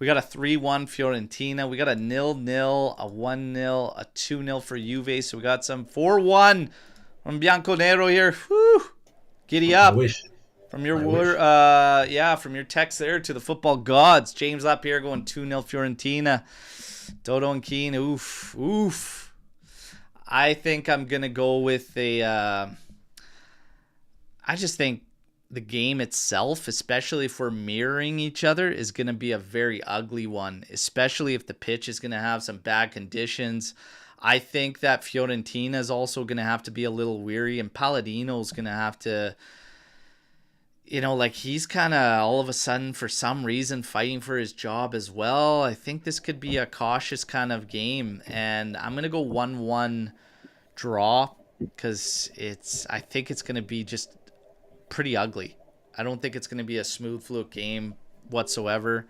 We got a 3-1 Fiorentina. We got a 0-0, a 1-0, a 2-0 for Juve. So we got some 4-1 from Bianconero here. Whew. Giddy up. I wish. From your from your text there to the football gods. James up here going 2-0 Fiorentina. Dodo and Keane. Oof. I think I'm gonna go with I just think the game itself, especially if we're mirroring each other, is gonna be a very ugly one. Especially if the pitch is gonna have some bad conditions. I think that Fiorentina is also gonna have to be a little weary, and Palladino's gonna have to. He's kind of all of a sudden, for some reason, fighting for his job as well. I think this could be a cautious kind of game. And I'm going to go 1-1 draw because I think it's going to be just pretty ugly. I don't think it's going to be a smooth, fluid game whatsoever.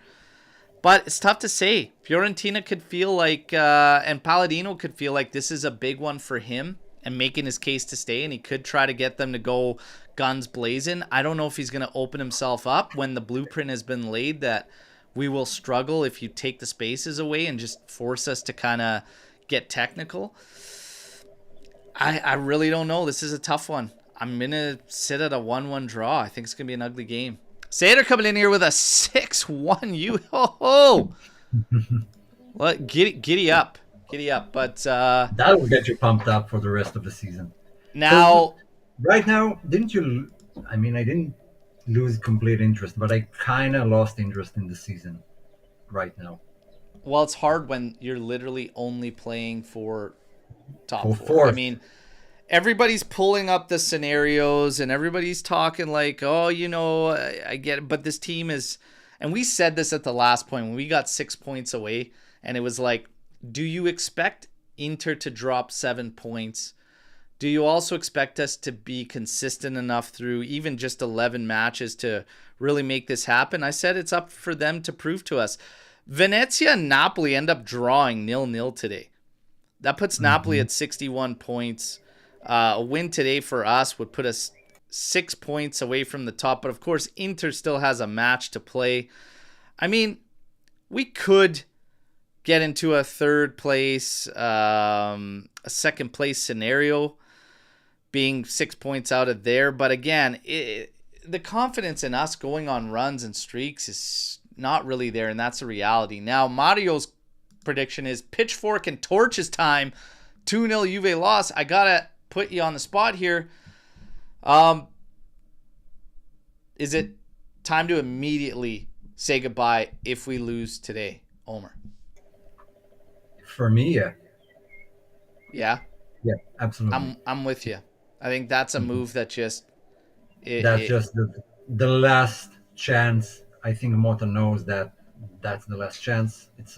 But it's tough to say. Fiorentina could feel like, and Palladino could feel like this is a big one for him and making his case to stay, and he could try to get them to go guns blazing. I don't know if he's going to open himself up when the blueprint has been laid that we will struggle if you take the spaces away and just force us to kind of get technical. I really don't know. This is a tough one. I'm going to sit at a 1-1 draw. I think it's going to be an ugly game. Sader coming in here with a 6-1. You ho. What? Giddy up. But that will get you pumped up for the rest of the season. Now, right now, didn't you? I mean, I didn't lose complete interest, but I kind of lost interest in the season right now. Well, it's hard when you're literally only playing for top For four. fourth. I mean, everybody's pulling up the scenarios and everybody's talking like, oh, I get it. But this team is, and we said this at the last point when we got 6 points away, and it was like, do you expect Inter to drop 7 points? Do you also expect us to be consistent enough through even just 11 matches to really make this happen? I said it's up for them to prove to us. Venezia and Napoli end up drawing 0-0 today. That puts Napoli at 61 points. A win today for us would put us 6 points away from the top. But of course, Inter still has a match to play. I mean, we could get into a third place, a second place scenario, being 6 points out of there. But again, the confidence in us going on runs and streaks is not really there, and that's a reality. Now, Mario's prediction is pitchfork and torches time. 2-0 Juve loss. I gotta put you on the spot here. Is it time to immediately say goodbye if we lose today, Omer? For me, yeah. Yeah, Yeah, absolutely. I'm with you. I think that's a move that just That's just the last chance. I think Motta knows that that's the last chance. It's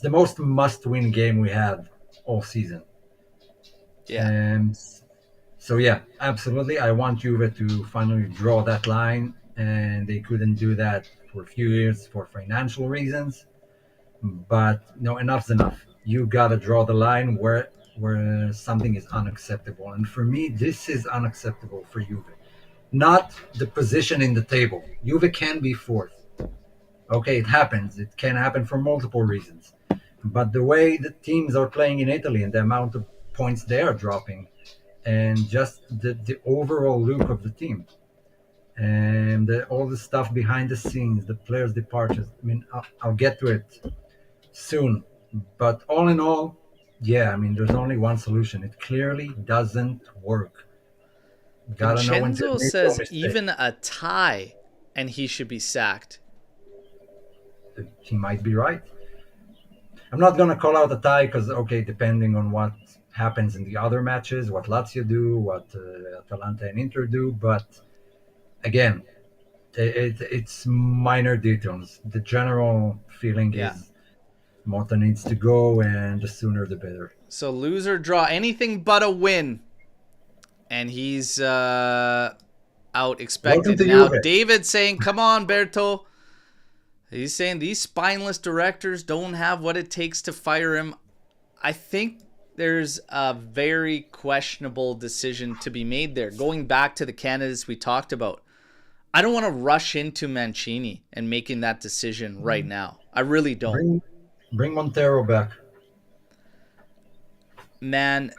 the most must-win game we had all season. yeah. And so yeah, absolutely. I want Juve to finally draw that line, and they couldn't do that for a few years for financial reasons. But no, enough's enough. You gotta draw the line where something is unacceptable, and for me, this is unacceptable for Juve. Not the position in the table. Juve can be fourth. Okay, it happens. It can happen for multiple reasons. But the way the teams are playing in Italy and the amount of points they are dropping, and just the overall look of the team, and all the stuff behind the scenes, the players' departures. I mean, I'll get to it soon. But all in all, yeah, I mean, there's only one solution. It clearly doesn't work. Gotta know when to Vincenzo make your says mistake. even a tie and he should be sacked. He might be right. I'm not gonna call out a tie because, okay, depending on what happens in the other matches, what Lazio do, what Atalanta and Inter do, but again, it's minor details. The general feeling Yeah. is Motta needs to go, and the sooner the better. So loser draw anything but a win. And he's out Welcome expected. to Now Juve. David's saying, come on, Berto. He's saying these spineless directors don't have what it takes to fire him. I think there's a very questionable decision to be made there. Going back to the candidates we talked about, I don't want to rush into Mancini and making that decision right now. I really don't. Bring Montero back. Man,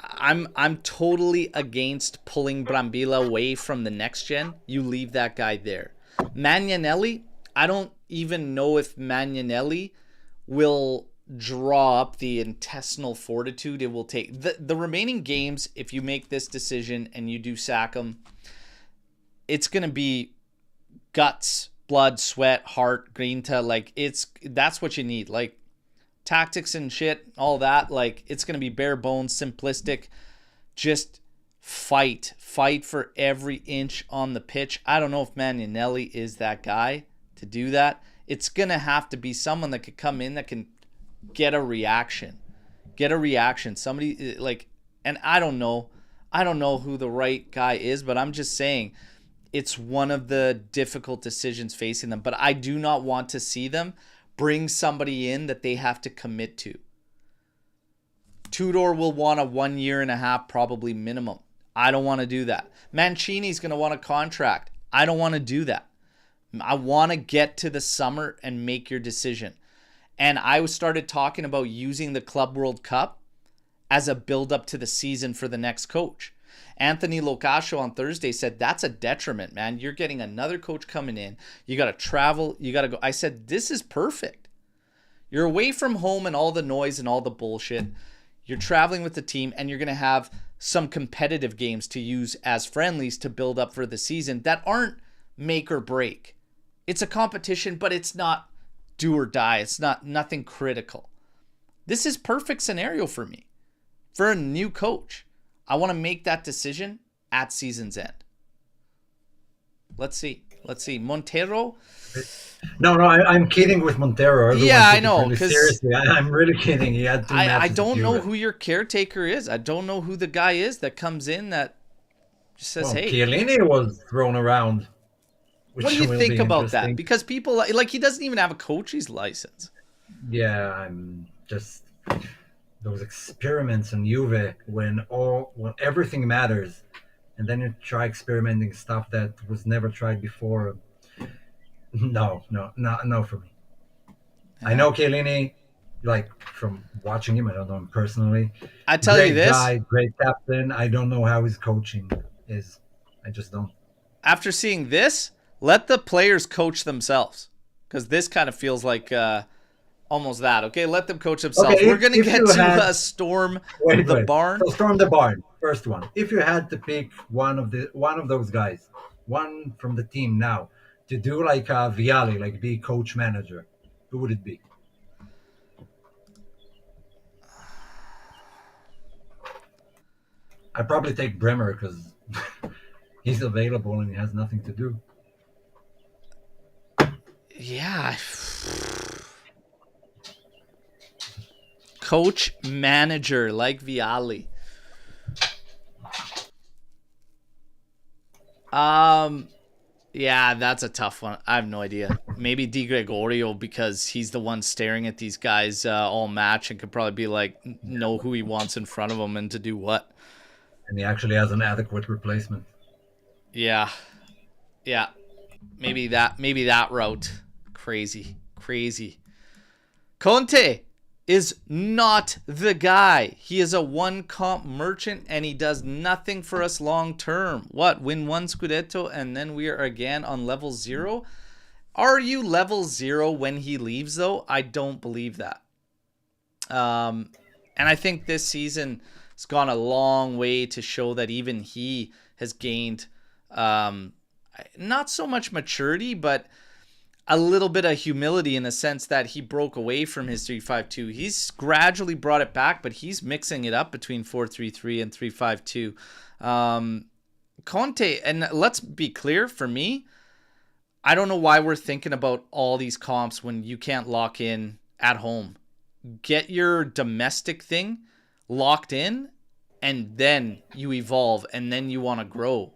I'm totally against pulling Brambilla away from the next gen. You leave that guy there. Magnanelli, I don't even know if Magnanelli will draw up the intestinal fortitude it will take. The remaining games, if you make this decision and you do sack him, it's going to be guts, blood, sweat, heart, grinta. Like, that's what you need. Like, tactics and shit, all that, like, it's going to be bare bones, simplistic. Just fight for every inch on the pitch. I don't know if Magnanelli is that guy to do that. It's going to have to be someone that could come in that can get a reaction. Somebody like, and I don't know who the right guy is, but I'm just saying it's one of the difficult decisions facing them. But I do not want to see them bring somebody in that they have to commit to. Tudor will want a 1.5 years probably minimum. I don't want to do that. Mancini's going to want a contract. I don't want to do that. I want to get to the summer and make your decision. And I started talking about using the Club World Cup as a build-up to the season for the next coach. Anthony Locascio on Thursday said, that's a detriment, man. You're getting another coach coming in. You got to travel. You got to go. I said, this is perfect. You're away from home and all the noise and all the bullshit. You're traveling with the team, and you're going to have some competitive games to use as friendlies to build up for the season that aren't make or break. It's a competition, but it's not do or die. It's nothing critical. This is perfect scenario for me. For a new coach, I want to make that decision at season's end. Let's see. Montero. No, I'm kidding with Montero. Everyone Yeah, took I it know. really seriously. I'm really kidding. He had 2 matches. I don't know Juve. who your caretaker is. I don't know who the guy is that comes in that just says, hey. Chiellini was thrown around. What do you think about that? Because people, like, he doesn't even have a coach's license. Yeah, I'm just those experiments in Juve when everything matters, and then you try experimenting stuff that was never tried before. No for me. I know Chiellini, like from watching him. I don't know him personally. I tell you this, great guy, great captain. I don't know how his coaching is. I just don't. After seeing this, let the players coach themselves. Because this kind of feels like almost that. Okay, let them coach Okay, themselves. We're going to if get you to had Storm wait, the wait. Barn. So Storm the Barn, first one. If you had to pick one of those guys, one from the team now, to do like Viali, like be coach manager, who would it be? I'd probably take Bremer because he's available and he has nothing to do. Yeah. Coach manager like Viali. Yeah, that's a tough one. I have no idea. Maybe Di Gregorio because he's the one staring at these guys all match and could probably be like know who he wants in front of him and to do what. And he actually has an adequate replacement. Yeah. Yeah. Maybe that route. Crazy. Crazy. Conte is not the guy. He is a one comp merchant and he does nothing for us long term. What? Win one Scudetto and then we are again on level 0? Are you level 0 when he leaves though? I don't believe that. And I think this season has gone a long way to show that even he has gained not so much maturity, but a little bit of humility in the sense that he broke away from his 3-5-2. He's gradually brought it back, but he's mixing it up between 4-3-3 and 3-5-2. Conte, and let's be clear, for me, I don't know why we're thinking about all these comps when you can't lock in at home. Get your domestic thing locked in, and then you evolve, and then you want to grow.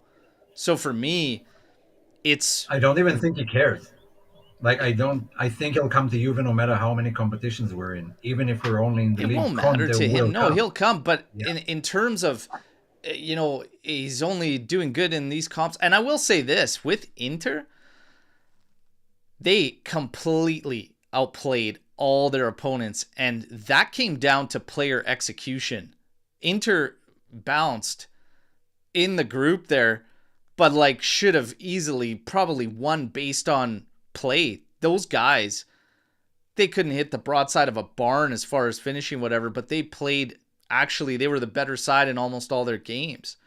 So for me, it's... I don't even think he cares. Like I think he'll come to Juve no matter how many competitions we're in. Even if we're only in the it league, won't matter Conte to him. No, come. he'll come. But Yeah. in terms of, he's only doing good in these comps. And I will say this, with Inter, they completely outplayed all their opponents. And that came down to player execution. Inter bounced in the group there, but like should have easily probably won based on play. Those guys, they couldn't hit the broadside of a barn as far as finishing whatever, but they played, actually they were the better side in almost all their games.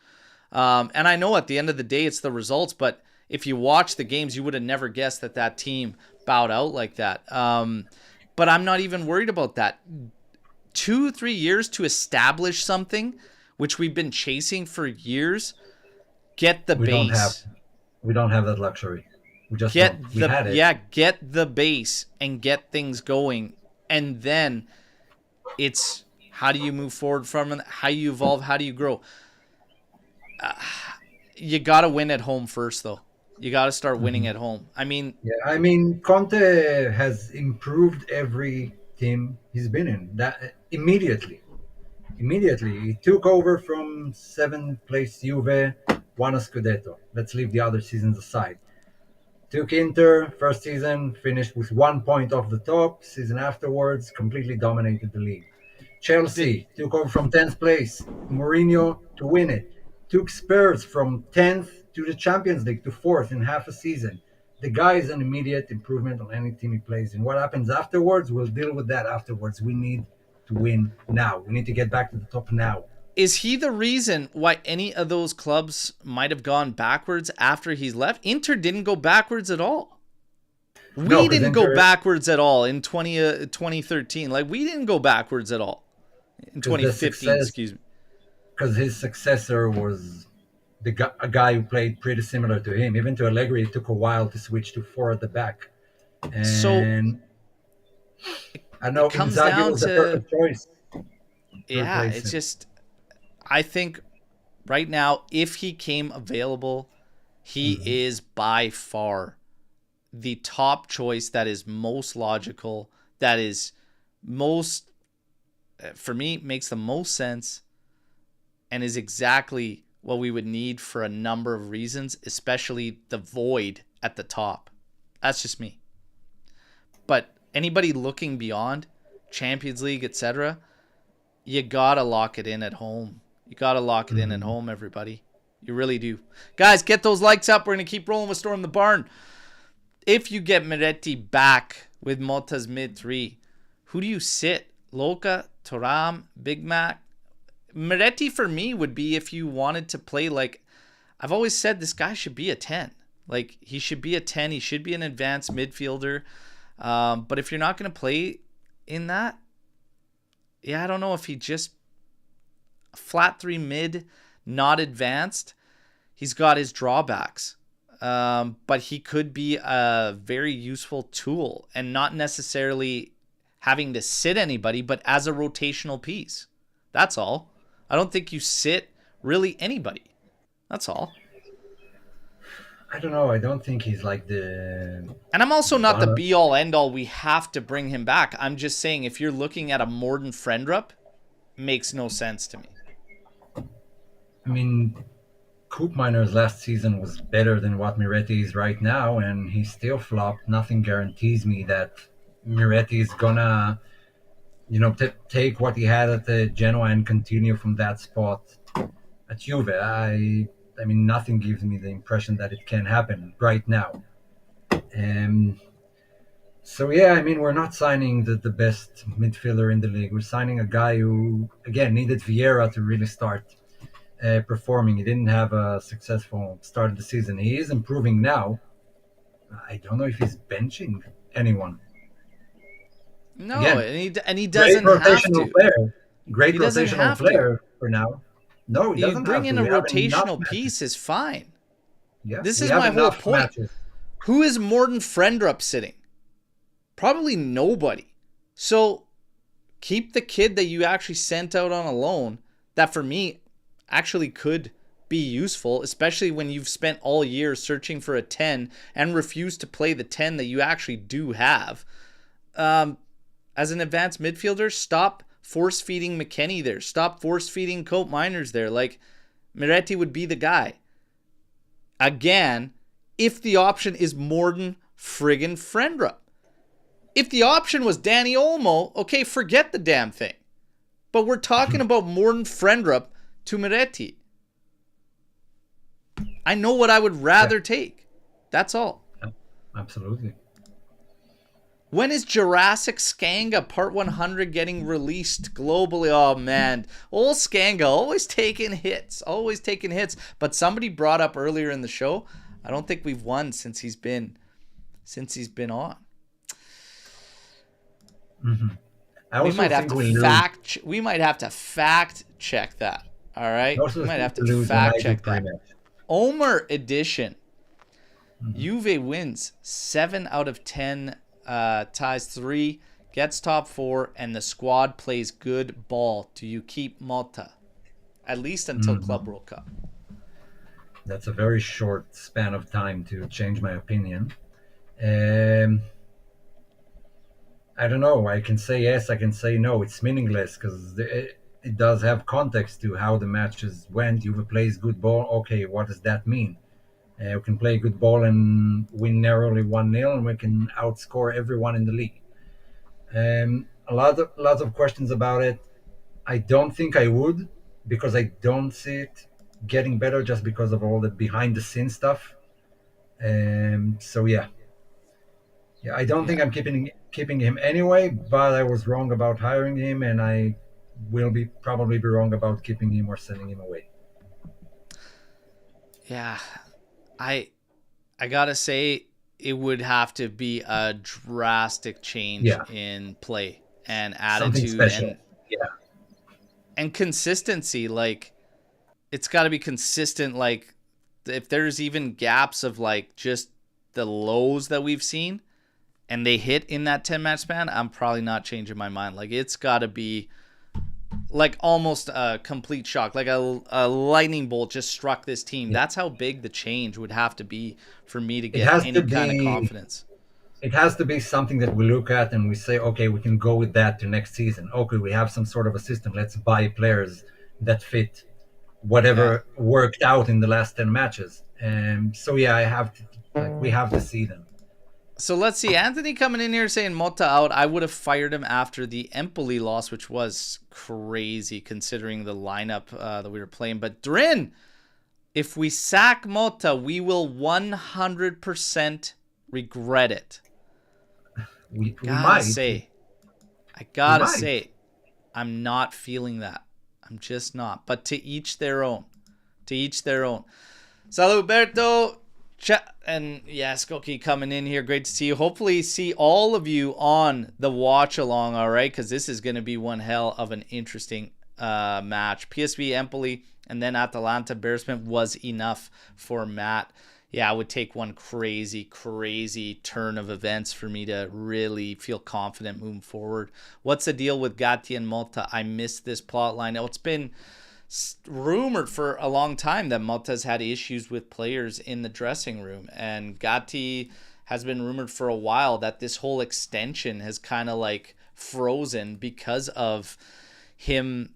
And I know at the end of the day it's the results, but if you watch the games you would have never guessed that team bowed out like that. But I'm not even worried about that. 2-3 years to establish something which we've been chasing for years. Get the base. We don't have that luxury. We just get don't. We had it. Yeah, get the base and get things going, and then it's how do you move forward from it? How you evolve? How do you grow? You got to win at home first, though. You got to start winning at home. I mean, Conte has improved every team he's been in. That immediately. He took over from 7th place Juve, won a Scudetto. Let's leave the other seasons aside. Took Inter, first season, finished with 1 point off the top. Season afterwards, completely dominated the league. Chelsea took over from 10th place, Mourinho to win it. Took Spurs from 10th to the Champions League to 4th in half a season. The guy is an immediate improvement on any team he plays in. What happens afterwards, we'll deal with that afterwards. We need to win now. We need to get back to the top now. Is he the reason why any of those clubs might have gone backwards after he's left? Inter didn't go backwards at all. We didn't go backwards at all in 2013. Like, we didn't go backwards at all in 2015, excuse me. Because his successor was a guy who played pretty similar to him. Even to Allegri, it took a while to switch to 4 at the back. And so I know Inzaghi was the perfect choice. Yeah, it's just, I think right now, if he came available, he is by far the top choice that is most logical, that is most, for me, makes the most sense, and is exactly what we would need for a number of reasons, especially the void at the top. That's just me. But anybody looking beyond Champions League, etc., you gotta lock it in at home. You gotta lock it in at home, everybody. You really do. Guys, get those likes up. We're gonna keep rolling with Storm the Barn. if you get Miretti back with Motta's mid three, who do you sit? Luca, Thuram, Big Mac? Miretti for me would be if you wanted to play like, I've always said this guy should be a 10. Like, he should be a 10. He should be an advanced midfielder. But if you're not going to play in that, yeah, I don't know if he just flat 3 mid, not advanced. He's got his drawbacks. But he could be a very useful tool and not necessarily having to sit anybody, but as a rotational piece. That's all. I don't think you sit really anybody. That's all. I don't know. I don't think he's like the. And I'm also not the be all end all. We have to bring him back. I'm just saying if you're looking at a Morden Frendrup, makes no sense to me. I mean, Koopmeiner's last season was better than what Miretti is right now, and he still flopped. Nothing guarantees me that Miretti is gonna, take what he had at the Genoa and continue from that spot at Juve. I mean, nothing gives me the impression that it can happen right now. So yeah, I mean, we're not signing the best midfielder in the league. We're signing a guy who, again, needed Vieira to really start performing. He didn't have a successful start of the season. He is improving now. I don't know if he's benching anyone. No, Again, and he doesn't have to. Great rotational player for now. No, he doesn't you bring have in to. a rotational piece is fine. Yeah, this is my whole point. Matches. Who is Morden Frendrup sitting? Probably nobody. So keep the kid that you actually sent out on a loan that for me actually could be useful, especially when you've spent all year searching for a 10 and refused to play the 10 that you actually do have. As an advanced midfielder, stop force-feeding McKennie there. Stop force-feeding Koopmeiners there. Like, Miretti would be the guy. Again, if the option is Morden friggin' Frendrup. If the option was Danny Olmo, okay, forget the damn thing. But we're talking about Morden Frendrup to Miretti. I know what I would rather take. That's all. Absolutely. When is Jurassic Skanga Part 100 getting released globally? Oh, man. Old Skanga, always taking hits. Always taking hits. But somebody brought up earlier in the show, I don't think we've won since he's been on. Mm-hmm. We might have to fact check that. All right? We might have to fact check that. Omer edition. Mm-hmm. Juve wins 7 out of 10. Ties 3, gets top 4, and the squad plays good ball. Do you keep Motta? At least until Club World Cup. That's a very short span of time to change my opinion. I don't know. I can say yes, I can say no. It's meaningless because it does have context to how the matches went. Juve plays good ball. Okay, what does that mean? We can play good ball and win narrowly 1-0, and we can outscore everyone in the league. Lots of questions about it. I don't think I would, because I don't see it getting better just because of all the behind-the-scenes stuff. So yeah, I don't think I'm keeping him anyway. But I was wrong about hiring him, and I will probably be wrong about keeping him or sending him away. Yeah. I gotta say, it would have to be a drastic change in play and attitude and consistency. Like, it's got to be consistent. Like, if there's even gaps of like just the lows that we've seen and they hit in that 10-match span, I'm probably not changing my mind. Like, it's got to be like almost a complete shock, like a lightning bolt just struck this team. That's how big the change would have to be for me to get any kind of confidence. It has to be something that we look at and we say, okay, we can go with that to next season. Okay, we have some sort of a system. Let's buy players that fit whatever worked out in the last 10 matches. So yeah, we have to see them. So let's see. Anthony coming in here saying Motta out. I would have fired him after the Empoli loss, which was crazy considering the lineup that we were playing. But Drin, if we sack Motta, we will 100% regret it. We Gotta might. say, I We gotta might. say, I'm not feeling that. I'm just not. But to each their own. To each their own. Salut, Alberto. And yeah, Skokie coming in here. Great to see you. Hopefully, see all of you on the watch along, all right? Because this is going to be one hell of an interesting match. PSV Empoli and then Atalanta embarrassment was enough for Matt. Yeah, it would take one crazy, crazy turn of events for me to really feel confident moving forward. What's the deal with Gatti and Motta? I missed this plot line. Oh, it's been rumored for a long time that Motta's had issues with players in the dressing room, and Gatti has been rumored for a while that this whole extension has kind of like frozen because of him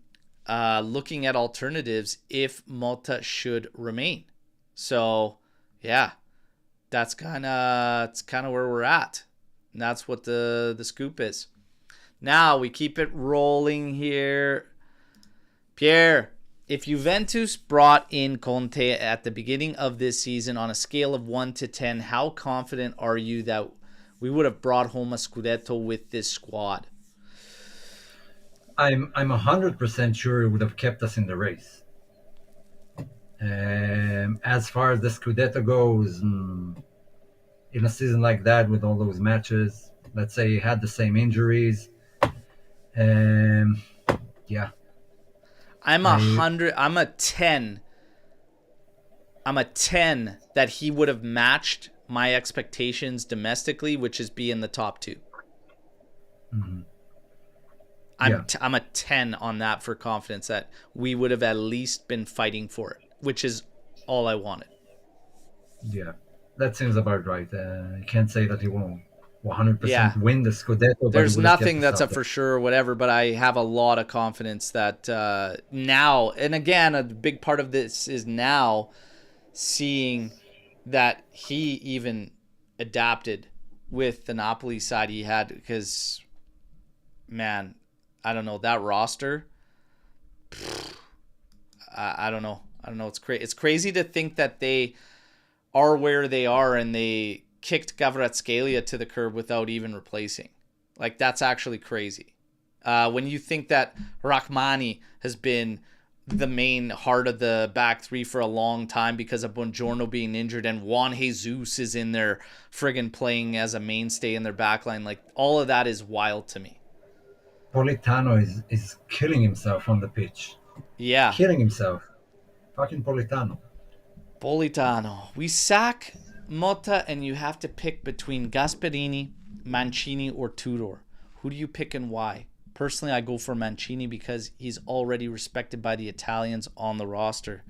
looking at alternatives if Motta should remain. So yeah, that's kind of where we're at. And that's what the scoop is. Now we keep it rolling here. Pierre, if Juventus brought in Conte at the beginning of this season on a scale of 1 to 10, how confident are you that we would have brought home a Scudetto with this squad? I'm 100% sure it would have kept us in the race. As far as the Scudetto goes, in a season like that with all those matches, let's say he had the same injuries, yeah, I'm a 10. I'm a 10 that he would have matched my expectations domestically, which is be in the top two. Mm-hmm. I'm a 10 on that for confidence that we would have at least been fighting for it, which is all I wanted. Yeah, that seems about right. I can't say that he won't 100% win the Scudetto. There's nothing that's a for sure or whatever, but I have a lot of confidence that now, and again, a big part of this is now seeing that he even adapted with the Napoli side he had, because, man, I don't know, that roster, I don't know. It's crazy to think that they are where they are and they kicked Kvaratskhelia to the curb without even replacing. Like, that's actually crazy. When you think that Rachmani has been the main heart of the back three for a long time because of Buongiorno being injured, and Juan Jesus is in there friggin' playing as a mainstay in their back line, like, all of that is wild to me. Politano is killing himself on the pitch. Yeah. Killing himself. Fucking Politano. We sack Motta and you have to pick between Gasperini, Mancini, or Tudor. Who do you pick and why? Personally, I go for Mancini because he's already respected by the Italians on the roster.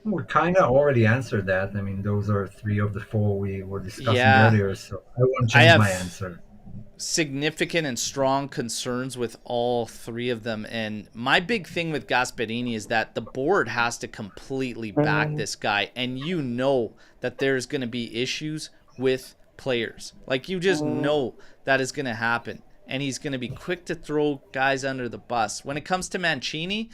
We kind of already answered that. I mean, those are three of the four we were discussing earlier, so I won't change my answer. Significant and strong concerns with all three of them, and my big thing with Gasperini is that the board has to completely back this guy, and you know that there's going to be issues with players. Like, you just know that is going to happen, and he's going to be quick to throw guys under the bus. When it comes to Mancini,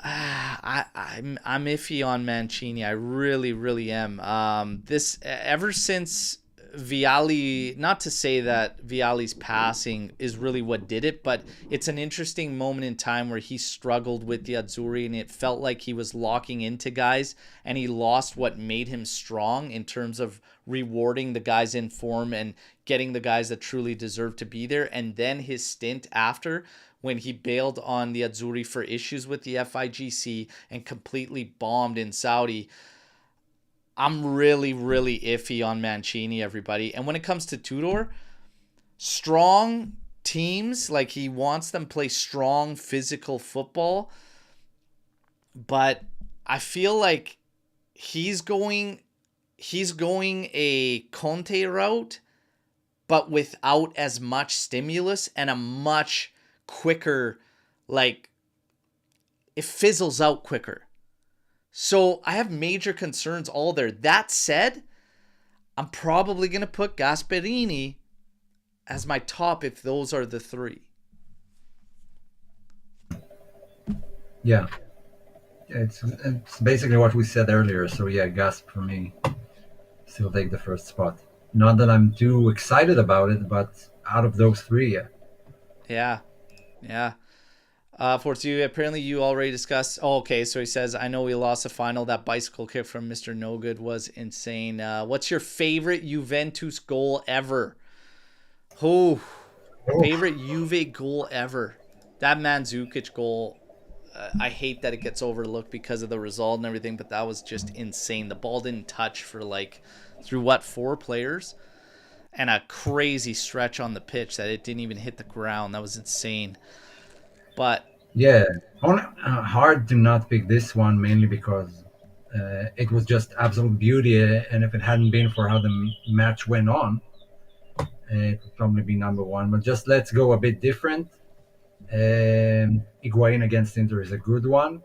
I'm iffy on Mancini. I really, really am. This ever since Vialli, not to say that Vialli's passing is really what did it, but it's an interesting moment in time where he struggled with the Azzurri, and it felt like he was locking into guys, and he lost what made him strong in terms of rewarding the guys in form and getting the guys that truly deserve to be there. And then his stint after, when he bailed on the Azzurri for issues with the FIGC and completely bombed in Saudi, I'm really, really iffy on Mancini, everybody. And when it comes to Tudor, strong teams, like, he wants them to play strong physical football, but I feel like he's going a Conte route, but without as much stimulus and a much quicker, like, it fizzles out quicker. So I have major concerns all there. That said, I'm probably going to put Gasperini as my top if those are the three. Yeah. It's basically what we said earlier. So yeah, Gasp for me. still take the first spot. Not that I'm too excited about it, but out of those three, yeah. Yeah, yeah. For you, apparently you already discussed. Oh, okay. So he says, I know we lost the final. That bicycle kick from Mr. No Good was insane. What's your favorite Juventus goal ever? Oh, Oh, favorite Juve goal ever. That Mandzukic goal. I hate that it gets overlooked because of the result and everything, but that was just insane. The ball didn't touch for like through what, 4 players, and a crazy stretch on the pitch that it didn't even hit the ground. That was insane. But yeah. Hard to not pick this one, mainly because it was just absolute beauty. And if it hadn't been for how the match went on, it would probably be number one. But just let's go a bit different. Higuain against Inter is a good one.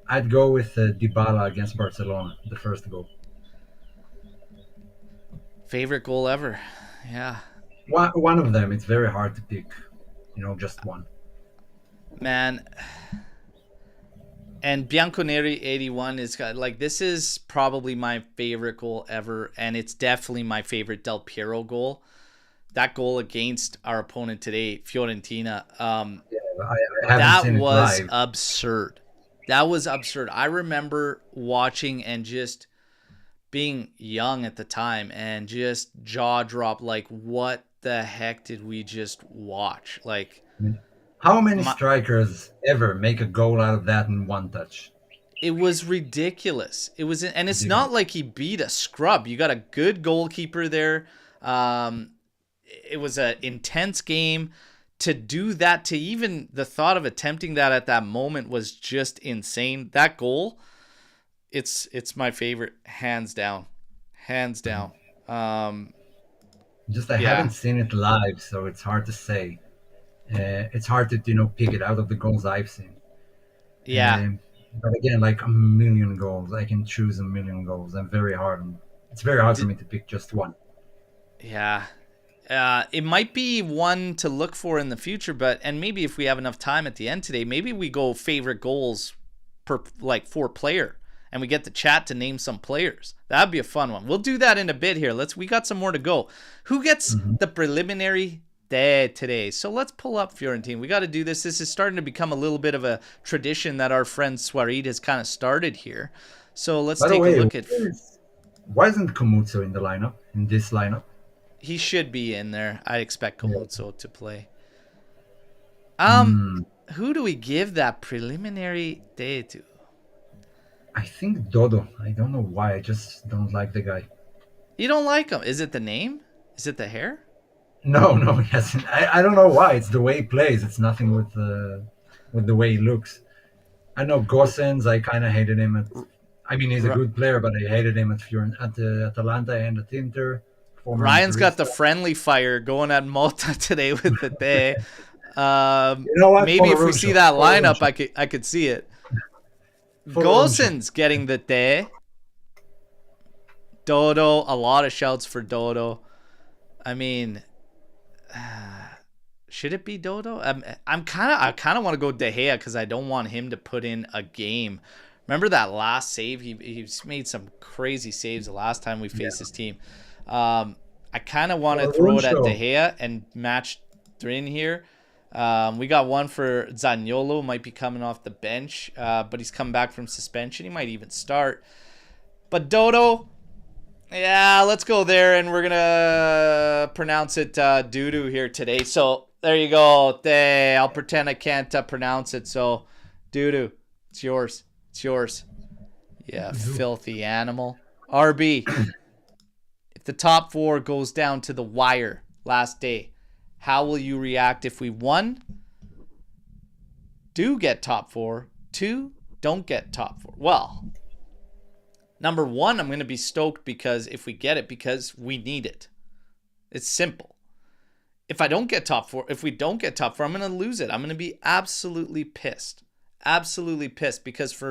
I'd go with Dybala against Barcelona, the first goal. favorite goal ever. Yeah. One of them, it's very hard to pick, just one. Man. And Bianconeri 81 is like, this is probably my favorite goal ever, and it's definitely my favorite Del Piero goal. That goal against our opponent today, Fiorentina. Yeah, I haven't That seen it was live. absurd. That was absurd. I remember watching and just being young at the time and just jaw drop, like, what the heck did we just watch? Like, I mean, how many my, strikers ever make a goal out of that in one touch? it was ridiculous. It was, and it's not Ridiculous. like he beat a scrub. You got a good goalkeeper there. It was an intense game. To do that, to even the thought of attempting that at that moment was just insane. That goal, it's my favorite, hands down, hands down. Just I Yeah, haven't seen it live, so it's hard to say. It's hard to pick it out of the goals I've seen. yeah. Um, but again, like a million goals, I can choose a million goals. It's very hard for D- me to pick just one. yeah. It might be one to look for in the future, but and maybe if we have enough time at the end today, maybe we go favorite goals per like 4 player, and we get the chat to name some players. That'd be a fun one. We'll do that in a bit here. We got some more to go. Who gets Hmm. the preliminary day today? So let's pull up Fiorentina. We got to do this. This is starting to become a little bit of a tradition that our friend Swarid has kind of started here. So let's By the take a way, look at. why isn't Komutsu in the lineup? In this lineup? He should be in there. I expect Yeah. Komutsu to play. Um, Hmm. who do we give that preliminary day to? I think Dodo. I don't know why. I just don't like the guy. You don't like him? Is it the name? Is it the hair? No, no, he hasn't. I don't know why. It's the way he plays. It's nothing with the way he looks. I know Gosens. I kind of hated him at. I mean, he's a R- good player, but I hated him at Atalanta and at Inter. Former Ryan's got the Interista. friendly fire going at Motta today with the day. You know what? Maybe if we see that lineup, Folorunsho. I could see it. Folorunsho. Gosens getting the day. Dodo, a lot of shouts for Dodo. I mean, should it be Dodo? I kind of want to go De Gea because I don't want him to put in a game. Remember that last save? He's made some crazy saves the last time we faced his team. I kind of want to throw it at De Folorunsho. Gea and match in here. We got one for Zaniolo, might be coming off the bench, but he's come back from suspension. He might even start. But Dodo, yeah, let's go there, and we're gonna pronounce it doo-doo here today. So there you go. I'll pretend I can't pronounce it. So doo-doo, it's yours. It's yours. Yeah, filthy animal. RB, if the top 4 goes down to the wire last day, how will you react if we, 1, do get top 4, 2, don't get top 4? Well, number 1, I'm going to be stoked because if we get it, because we need it. It's simple. If I don't get top 4, if we don't get top 4, I'm going to lose it. I'm going to be absolutely pissed. Absolutely pissed because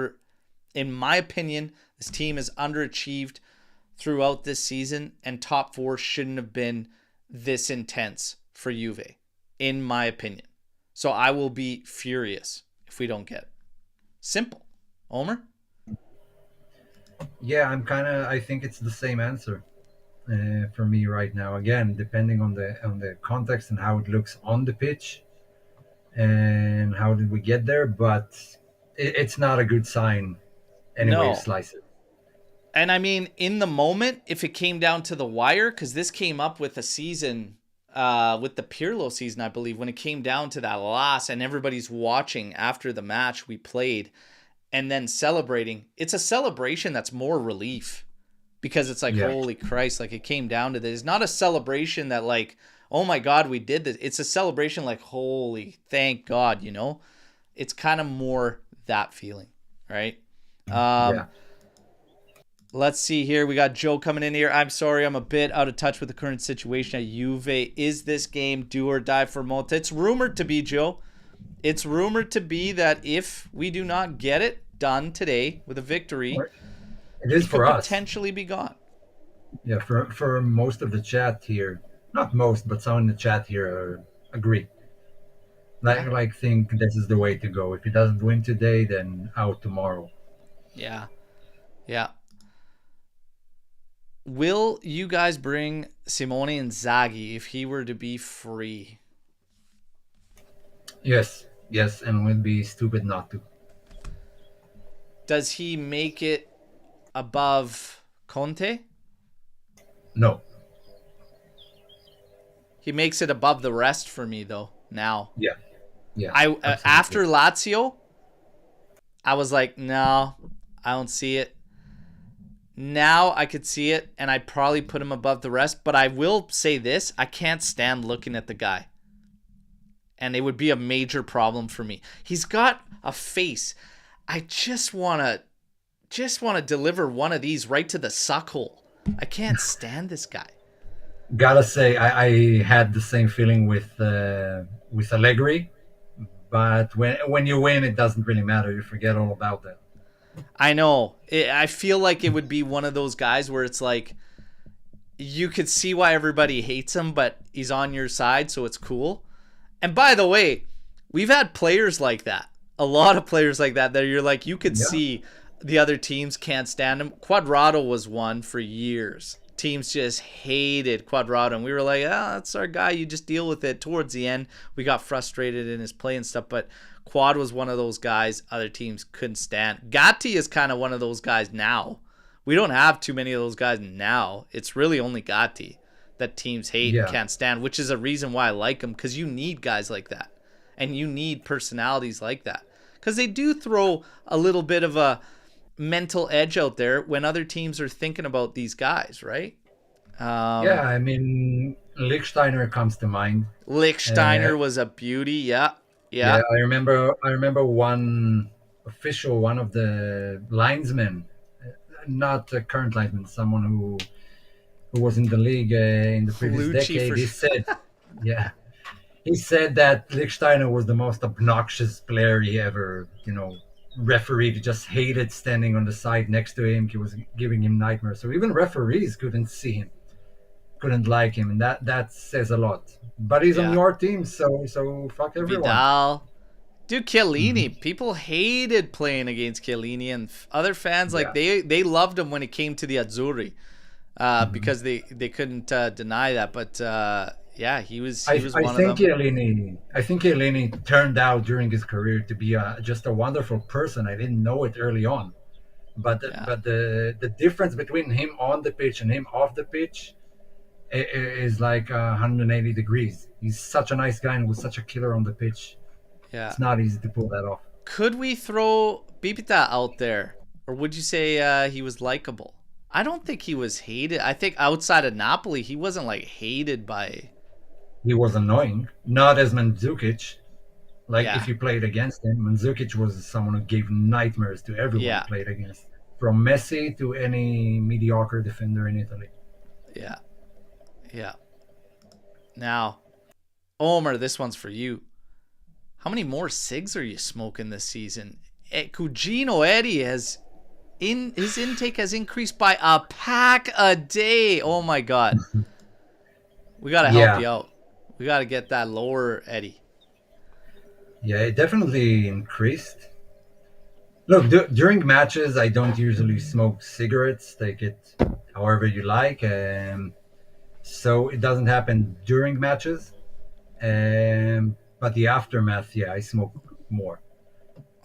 in my opinion, this team has underachieved throughout this season, and top 4 shouldn't have been this intense for Juve, in my opinion. So I will be furious if we don't get it. Simple. Omer? Yeah, I think it's the same answer. for me right now. Again, depending on the context and how it looks on the pitch and how did we get there, but it's not a good sign any way you No. slice it. And I mean, in the moment, if it came down to the wire, because this came up with a season, with the Pirlo season, I believe, when it came down to that loss and everybody's watching after the match we played and then celebrating, it's a celebration that's more relief because it's like, Yeah, holy Christ, like it came down to this. It's not a celebration that like, oh my God, we did this. It's a celebration like, holy, thank God, you know? It's kind of more that feeling, right? yeah. Let's see here. We got Joe coming in here. I'm sorry, I'm a bit out of touch with the current situation at Juve. Is this game do or die for Motta? It's rumored to be, Joe. It's rumored to be that if we do not get it done today with a victory, It he is could for us. potentially be gone. Yeah, for most of the chat here, not most, but some in the chat here agree. Yeah. Like think this is the way to go. If he doesn't win today, then out tomorrow. Yeah. Yeah. Will you guys bring Simone Inzaghi if he were to be free? Yes, yes, and we'd be stupid not to. Does he make it above Conte? No. He makes it above the rest for me though. Now, Yeah, yeah, I absolutely. after Lazio, I was like, no, I don't see it. Now I could see it, and I'd probably put him above the rest. But I will say this: I can't stand looking at the guy, and it would be a major problem for me. He's got a face. I just wanna deliver one of these right to the suck hole. I can't stand this guy. Gotta say, I had the same feeling with Allegri, but when you win, it doesn't really matter. You forget all about that. I know. I feel like it would be one of those guys where it's like you could see why everybody hates him, but he's on your side, so it's cool. And by the way, we've had players like that. A lot of players like that you're like, you could Yeah, see the other teams can't stand him. Quadrado was one for years. Teams just hated Quadrado, and we were like, that's our guy. You just deal with it. Towards the end, we got frustrated in his play and stuff, but Quad was one of those guys other teams couldn't stand. Gatti is kind of one of those guys now. We don't have too many of those guys now. It's really only Gatti that teams hate and yeah, can't stand, which is a reason why I like him, because you need guys like that. And you need personalities like that. Because they do throw a little bit of a mental edge out there when other teams are thinking about these guys, right? yeah. Um, I mean, Lichtsteiner comes to mind. Uh, Lichtsteiner was a beauty. Yeah. yeah, Yeah. I remember. I remember one official, one of the linesmen, not a current linesman, someone who was in the league in the previous Lucci decade. for He sure. said, yeah, he said that Lichtsteiner was the most obnoxious player he ever, refereed. He just hated standing on the side next to him. He was giving him nightmares. So even referees couldn't see him, couldn't like him, and that says a lot. But he's on Yeah. your team, so fuck everyone. Vidal. Dude, Hmm. Chiellini. People hated playing against Chiellini, and other fans like Yeah. they loved him when it came to the Azzurri, Hmm. because they couldn't deny that. But yeah, he was I one of think them. Chiellini turned out during his career to be just a wonderful person. I didn't know it early on, but Yeah, the difference between him on the pitch and him off the pitch is like 180 degrees. He's such a nice guy and was such a killer on the pitch. yeah. It's not easy to pull that off. Could we throw Bibita out there, or would you say he was likable? I don't think he was hated. I think outside of Napoli, he wasn't like hated by. He was annoying, not as Mandzukic. Like if Yeah, you played against him, Mandzukic was someone who gave nightmares to everyone he yeah, played against, from Messi to any mediocre defender in Italy. yeah, yeah. Now, Omer, this one's for you. How many more cigs are you smoking this season? Cugino Eddie has in his intake has increased by a pack a day. Oh my god. We gotta help Yeah, you out. We gotta get that lower, Eddie. yeah, it definitely increased. Look, during matches, I don't usually smoke cigarettes. Take it however you like. So it doesn't happen during matches. But the aftermath, yeah, I smoke more.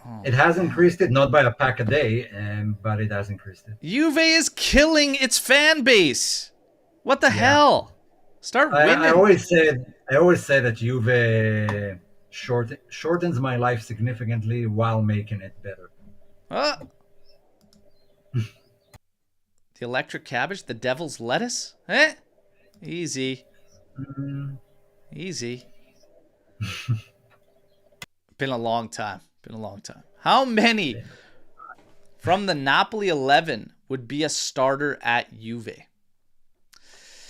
Oh It has man. increased it, not by a pack a day, but it has increased it. Juve is killing its fan base. What the Yeah, hell? Start I winning. always said I always say that Juve shortens my life significantly while making it better. Uh, the electric cabbage, the devil's lettuce? Eh? Easy. Mm, Easy. Been a long time. Been a long time. How many yeah. from the Napoli 11 would be a starter at Juve?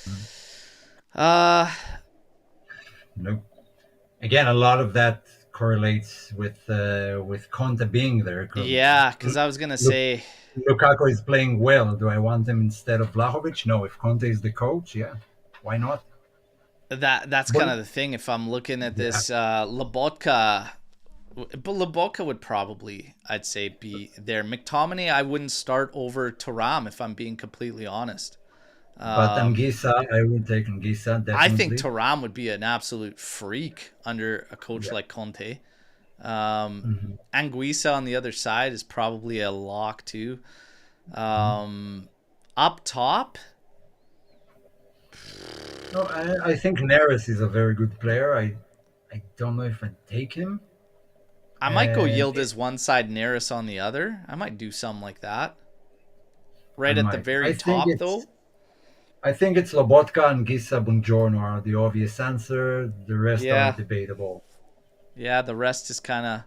Mm, Uh, nope. Again, a lot of that correlates with Conte being there because yeah, because I was going to look, say Lukaku is playing well. Do I want him instead of Vlahovic? No. If Conte is the coach, yeah, why not? that's But kind of the thing. If I'm looking at yeah, this, Lobotka, but Lobotka would probably, I'd say, be there. McTominay, I wouldn't start over Thuram if I'm being completely honest. but Um, Anguissa, I would take Anguissa I think definitely. Thuram would be an absolute freak under a coach Yeah. like Conte. Um, Hmm. Anguissa on the other side is probably a lock too. Hmm. Um, Up top, No, I think Neres is a very good player. I don't know if I'd take him. I might go Um, Yildiz one side, Neris on the other. I might do something like that. I Right at the might. very top, though. I think it's Lobotka and Gissa Buongiorno are the obvious answer. The rest are Yeah, debatable. yeah. The rest is kind of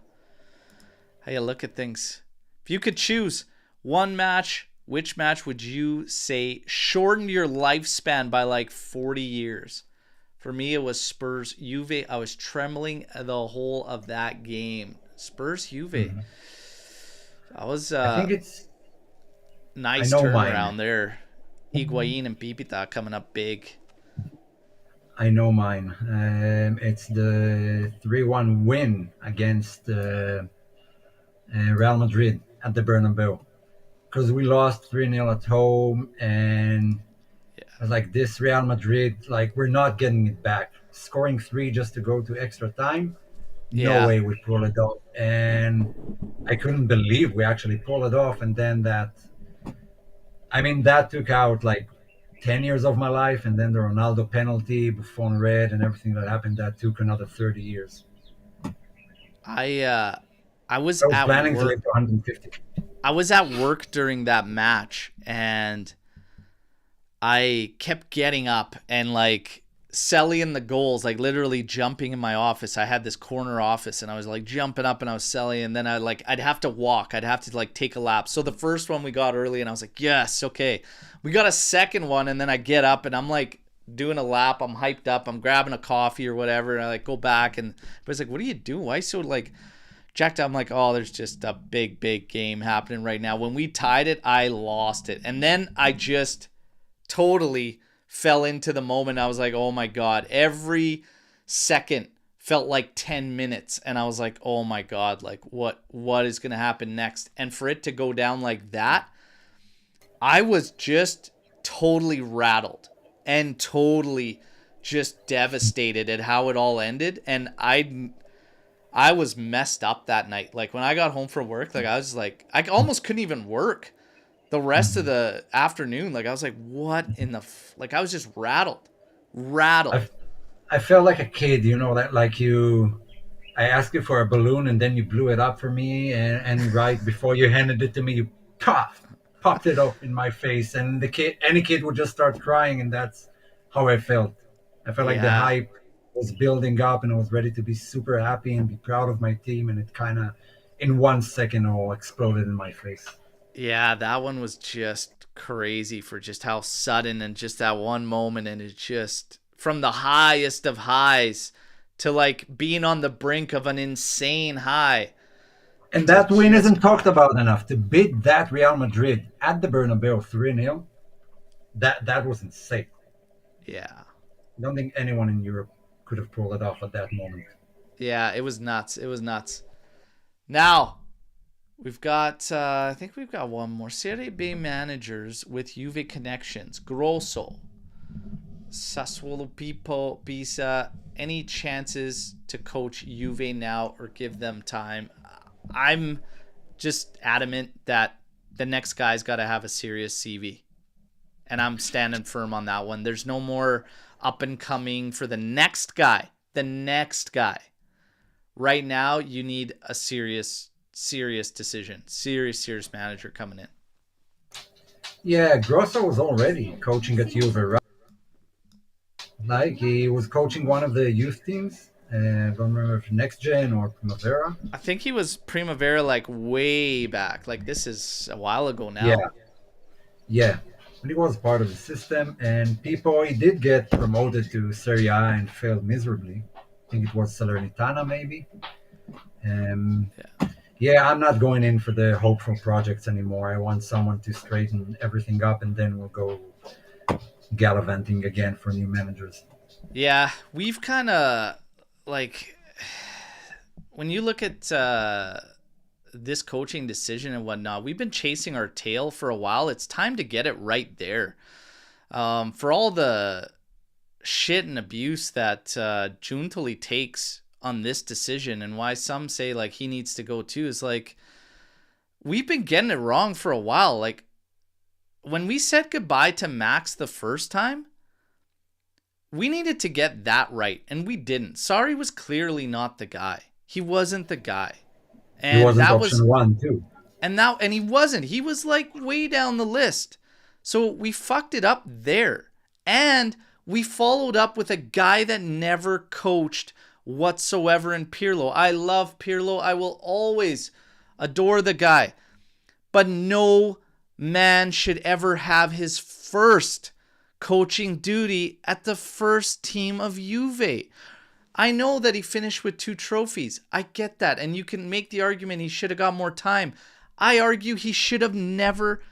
how you look at things. If you could choose one match, which match would you say shortened your lifespan by like 40 years? For me, it was Spurs Juve. I was trembling the whole of that game. Spurs Juve. Mhm. That was I think a it's. I nice know mine. turnaround there. Higuain and Pipita coming up big. I know mine. It's the 3-1 win against Real Madrid at the Bernabeu. Because we lost 3-0 at home, and Yeah. I was like, this Real Madrid, like, we're not getting it back. Scoring three just to go to extra time, no Yeah. way we pull it off. And I couldn't believe we actually pulled it off. And then that took out like 10 years of my life. And then the Ronaldo penalty, Buffon red, and everything that happened, that took another 30 years. I uh I was I was at planning to live work. to 150. I was at work during that match and I kept getting up and like selling the goals, like literally jumping in my office. I had this corner office and I was like jumping up and I was selling and then I'd have to walk. I'd have to like take a lap. So the first one we got early and I was like, "Yes, okay." We got a second one and then I get up and I'm like doing a lap. I'm hyped up. I'm grabbing a coffee or whatever and I like go back and everybody's like, "What are you doing? Why so like jacked up?" I'm like, "Oh, there's just a big game happening right now." When we tied it, I lost it. And then I just totally fell into the moment. I was like, oh my God. Every second felt like 10 minutes. And I was like, oh my God, like what is gonna happen next? And for it to go down like that, I was just totally rattled and totally just devastated at how it all ended. And I was messed up that night. Like when I got home from work, like I was like I almost couldn't even work the rest of Mhm. the afternoon. Like I was like, what in the like I was just rattled. I, I felt like a kid, that like I asked you for a balloon and then you blew it up for me, and right before you handed it to me, you popped it up in my face, and any kid would just start crying, and that's how I felt. I felt like the Yeah, hype was building up, and I was ready to be super happy and be proud of my team, and it kind of, in 1 second, all exploded in my face. yeah, that one was just crazy for just how sudden and just that one moment, and it just from the highest of highs to like being on the brink of an insane high And to that win just isn't talked cry. about enough. To beat that Real Madrid at the Bernabeu 3-0, that was insane. Yeah. I don't think anyone in Europe could have pulled it off at that moment. Yeah, it was nuts. It was nuts. Now, We've got, I think we've got one more. Serie B managers with Juve connections. Grosso, Sassuolo, Pipo, Pisa. Any chances to coach Juve now or give them time? I'm just adamant that the next guy's got to have a serious CV. And I'm standing firm on that one. There's no more up and coming for the next guy. The next guy. Right now, you need a serious decision. Serious manager coming in. Yeah, Grosso was already coaching at Juve, right? Like he was coaching one of the youth teams. I don't remember if Next Gen or Primavera. I think he was Primavera like way back. Like this is a while ago Yeah, now. yeah. But he was part of the system, and Pipo he did get promoted to Serie A and failed miserably. I think it was Salernitana, maybe. Um, Yeah. yeah, I'm not going in for the hopeful projects anymore. I want someone to straighten everything up, and then we'll go gallivanting again for new managers. Yeah, we've kind of like when you look at this coaching decision and whatnot, we've been chasing our tail for a while. It's time to get it right there. For all the shit and abuse that Giuntoli takes on this decision and why some say like he needs to go too is like we've been getting it wrong for a while. Like when we said goodbye to Max the first time, we needed to get that right, and we didn't. Sarri was clearly not the guy. He wasn't the guy. He And wasn't that was option one, too. and he wasn't. He was like way down the list. So we fucked it up there. And we followed up with a guy that never coached whatsoever in Pirlo. I love Pirlo. I will always adore the guy. But no man should ever have his first coaching duty at the first team of Juve. I know that he finished with 2 trophies. I get that. And you can make the argument he should have got more time. I argue he should have never,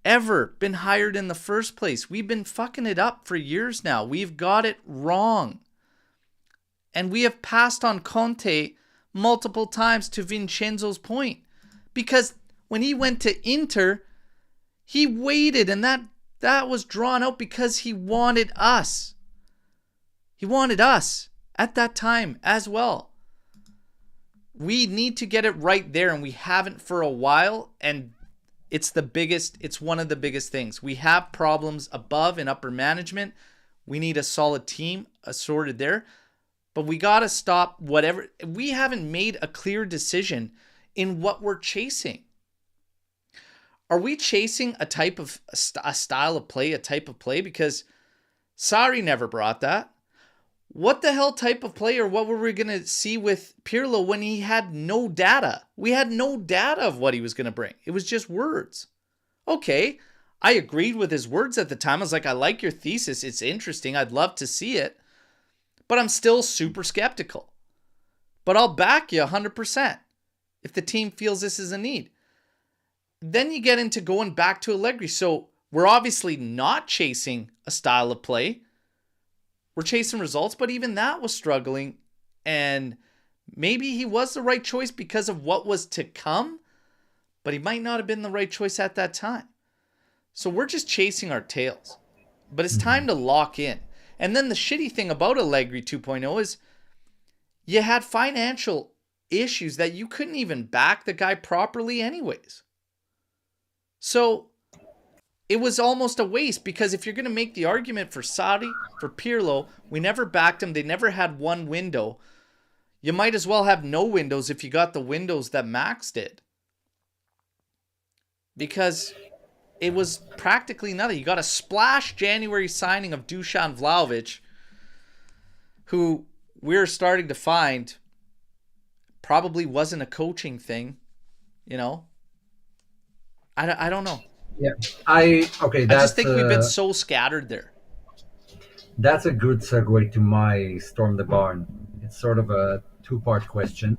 ever been hired in the first place. We've been fucking it up for years now. We've got it wrong. And we have passed on Conte multiple times, to Vincenzo's point. Because when he went to Inter, he waited, and that was drawn out because he wanted us. He wanted us at that time as well. We need to get it right there, and we haven't for a while, and it's one of the biggest things. We have problems above and upper management. We need a solid team assorted there, but we got to stop whatever. We haven't made a clear decision in what we're chasing. Are we chasing a style of play, a type of play? Because Sarri never brought that. What the hell type of play, or what were we going to see with Pirlo when he had no data? We had no data of what he was going to bring. It was just words. Okay, I agreed with his words at the time. I was like, I like your thesis. It's interesting. I'd love to see it. But I'm still super skeptical. But I'll back you 100% if the team feels this is a need. Then you get into going back to Allegri. So we're obviously not chasing a style of play. We're chasing results, but even that was struggling. And maybe he was the right choice because of what was to come, but he might not have been the right choice at that time. So we're just chasing our tails. But it's time to lock in. And then the shitty thing about Allegri 2.0 is you had financial issues that you couldn't even back the guy properly anyways. So it was almost a waste, because if you're going to make the argument for Sarri, for Pirlo, we never backed them. They never had one window. You might as well have no windows if you got the windows that Max did. Because it was practically nothing. You got a splash January signing of Dusan Vlahovic, who we're starting to find probably wasn't a coaching thing, you know? I don't know. Yeah, I just think we've been so scattered there. That's a good segue to my Storm the Barn. It's sort of a two-part question.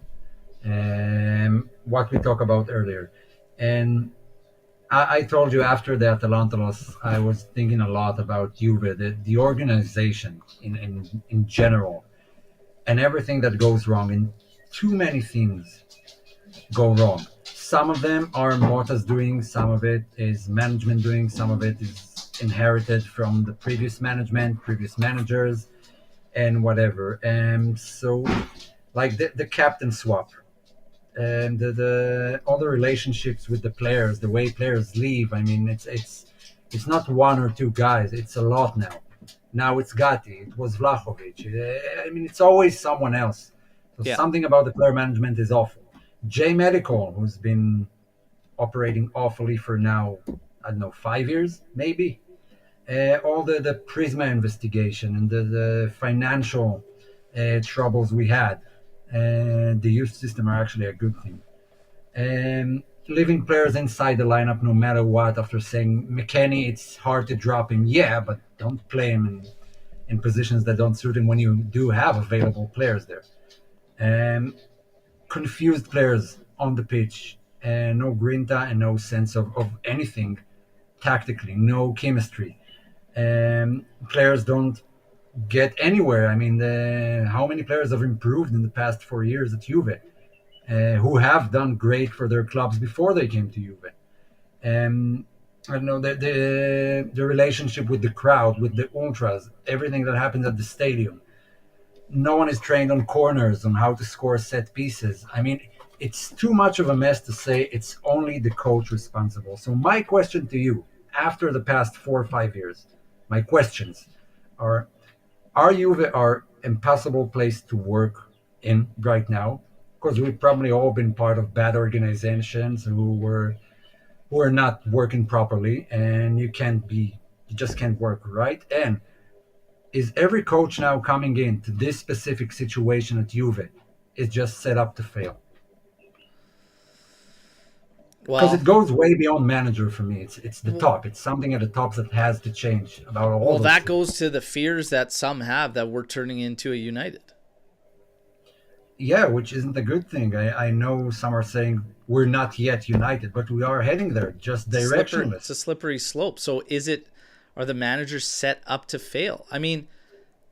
What we talked about earlier. And I told you after the Atalanta loss, I was thinking a lot about Juve, the organization in general, and everything that goes wrong in too many things. go wrong. Some of them are Motta's doing, some of it is management doing, some of it is inherited from the previous management, previous managers, and whatever. And so, like the captain swap, and the all the relationships with the players, the way players leave. I mean, it's not one or two guys. It's a lot now. Now it's Gatti. It was Vlahovic. I mean, it's always someone else. So Yeah. something about the player management is awful. J Medical, who's been operating awfully for now, I don't know, 5 years maybe. All the Prisma investigation and the financial troubles we had, the youth system are actually a good thing. Leaving players inside the lineup no matter what, after saying McKennie, it's hard to drop him. Yeah, but don't play him in positions that don't suit him when you do have available players there. Confused players on the pitch, and no grinta and no sense of anything tactically, no chemistry. Players don't get anywhere. I mean, how many players have improved in the past 4 years at Juve, who have done great for their clubs before they came to Juve? I don't know, the relationship with the crowd, with the ultras, everything that happens at the stadium. No one is trained on corners, on how to score set pieces. I mean, it's too much of a mess to say it's only the coach responsible. So my question to you, after the past 4 or 5 years, my questions are: Are Juve our impossible place to work in right now? Because we've probably all been part of bad organizations who are not working properly, and you just can't work right. And is every coach now coming into this specific situation at Juve is just set up to fail? Because Well, it goes way beyond manager for me. It's the top. It's something at the top that has to change about all well, those that things. goes to the fears that some have that we're turning into a United. Yeah, which isn't a good thing. I know some are saying we're not yet united, but we are heading there, just It's a directionless. slippery slope. So are the managers set up to fail? I mean,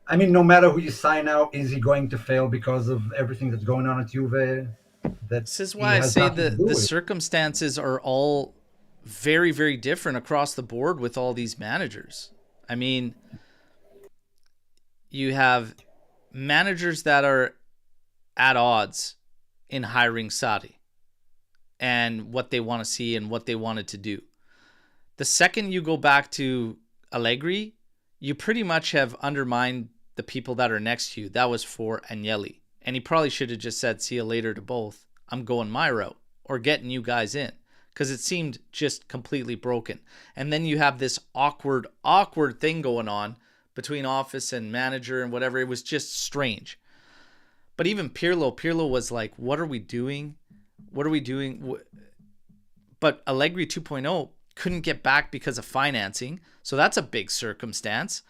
I mean, no matter who you sign now, is he going to fail because of everything that's going on at Juve that this is he why I has say nothing to the do the with? circumstances are all very, very different across the board with all these managers. I mean, you have managers that are at odds in hiring Sadi and what they want to see and what they wanted to do. The second you go back to Allegri, you pretty much have undermined the people that are next to you. That was for Agnelli. And he probably should have just said, see you later to both. I'm going my route or getting you guys in, because it seemed just completely broken. And then you have this awkward thing going on between office and manager and whatever. It was just strange. But even Pirlo was like, what are we doing? What are we doing? But Allegri 2.0 couldn't get back because of financing. So that's a big circumstance.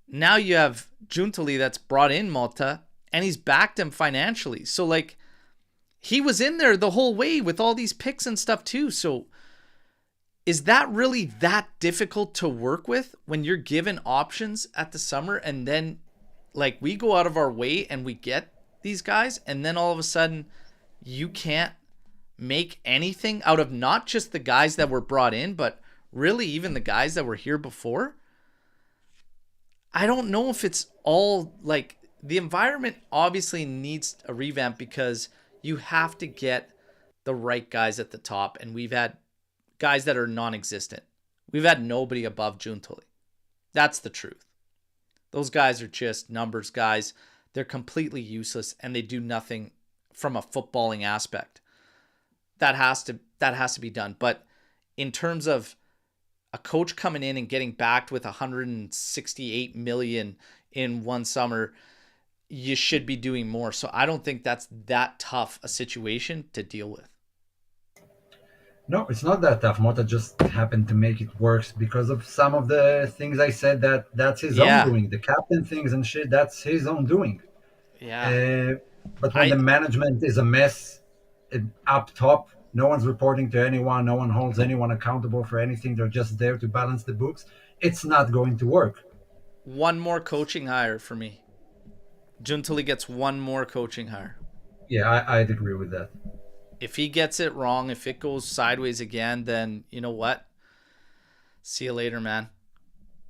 Now you have Giuntoli that's brought in Motta, and he's backed him financially. So, like, he was in there the whole way with all these picks and stuff too. So is that really that difficult to work with when you're given options at the summer, and then, like, we go out of our way and we get these guys, and then all of a sudden you can't make anything out of not just the guys that were brought in, but really even the guys that were here before? I don't know if it's all like the environment obviously needs a revamp, because you have to get the right guys at the top, and we've had guys that are non-existent. We've had nobody above Giuntoli. That's the truth. Those guys are just numbers guys. They're completely useless, and they do nothing from a footballing aspect. That has to be done. But in terms of a coach coming in and getting backed with 168 million in one summer, you should be doing more. So I don't think that's that tough a situation to deal with. No, it's not that tough. Mota just happened to make it worse because of some of the things I said that's his own Yeah. doing. The captain things and shit, that's his own doing. Yeah. Uh, but when the I management is a mess up top, no one's reporting to anyone, no one holds anyone accountable for anything. They're just there to balance the books. It's not going to work. one more coaching hire for me. Giuntoli gets one more coaching hire. Yeah, I'd agree with that. If he gets it wrong, if it goes sideways again, then you know what? See you later, man.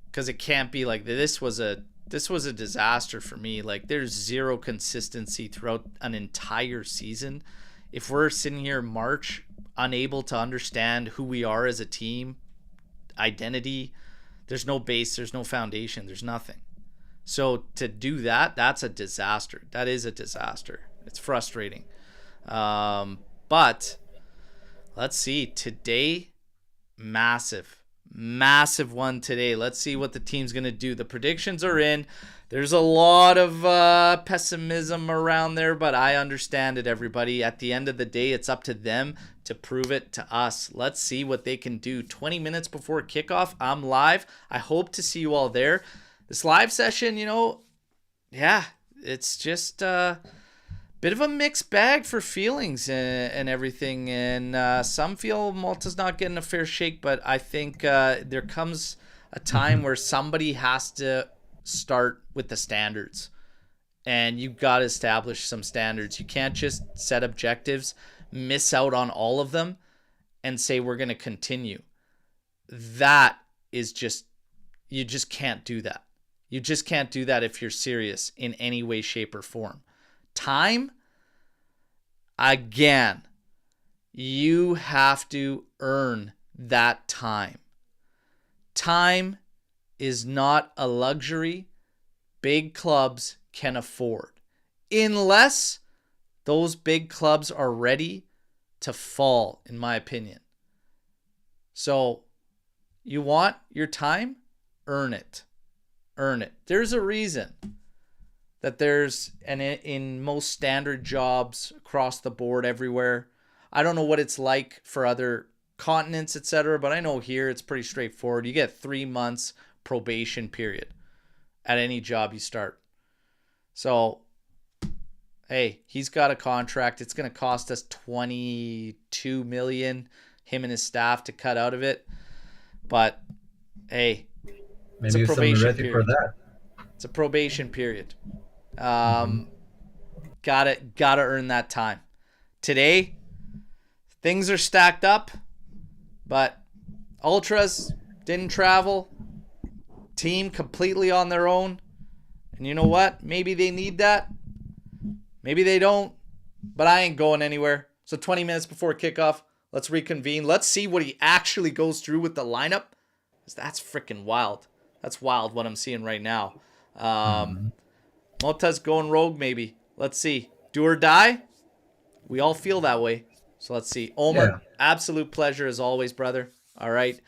Because it can't be like this was a disaster for me. Like there's zero consistency throughout an entire season. If we're sitting here in March unable to understand who we are as a team, identity, there's no base, there's no foundation, there's nothing. So to do that, that's a disaster. That is a disaster. It's frustrating. But let's see. Today, massive one today. Let's see what the team's going to do. The predictions are in. There's a lot of pessimism around there, but I understand it, everybody. At the end of the day, it's up to them to prove it to us. Let's see what they can do. 20 minutes before kickoff, I'm live. I hope to see you all there. This live session, yeah, it's just a bit of a mixed bag for feelings and everything. And some feel Motta's not getting a fair shake, but I think there comes a time where somebody has to start with the standards. And you've got to establish some standards. You can't just set objectives, miss out on all of them, and say we're going to continue. That is just, you just can't do that. You just can't do that if you're serious in any way, shape, or form. Time, again, you have to earn that time. Time is not a luxury big clubs can afford, unless those big clubs are ready to fall, in my opinion. So you want your time? Earn it. Earn it. There's a reason that there's, and in most standard jobs across the board everywhere, I don't know what it's like for other continents, etc., but I know here it's pretty straightforward. You get 3 months probation period at any job you start. So, hey, he's got a contract. It's going to cost us $22 million, him and his staff, to cut out of it. But hey, it's a probation period. For that. It's a probation period. Gotta earn that time. Today, things are stacked up, but Ultras didn't travel. Team completely on their own. And you know what? Maybe they need that. Maybe they don't. But I ain't going anywhere. So 20 minutes before kickoff, let's reconvene. Let's see what he actually goes through with the lineup. Because that's freaking wild. That's wild what I'm seeing right now. Motta's going rogue maybe. Let's see. Do or die? We all feel that way. So let's see. Omer, absolute pleasure as always, brother. All right.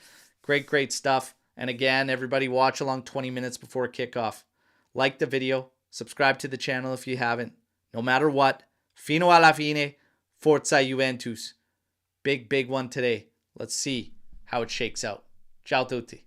Great stuff. And again, everybody watch along 20 minutes before kickoff. Like the video. Subscribe to the channel if you haven't. No matter what. Fino alla fine. Forza Juventus. Big one today. Let's see how it shakes out. Ciao tutti.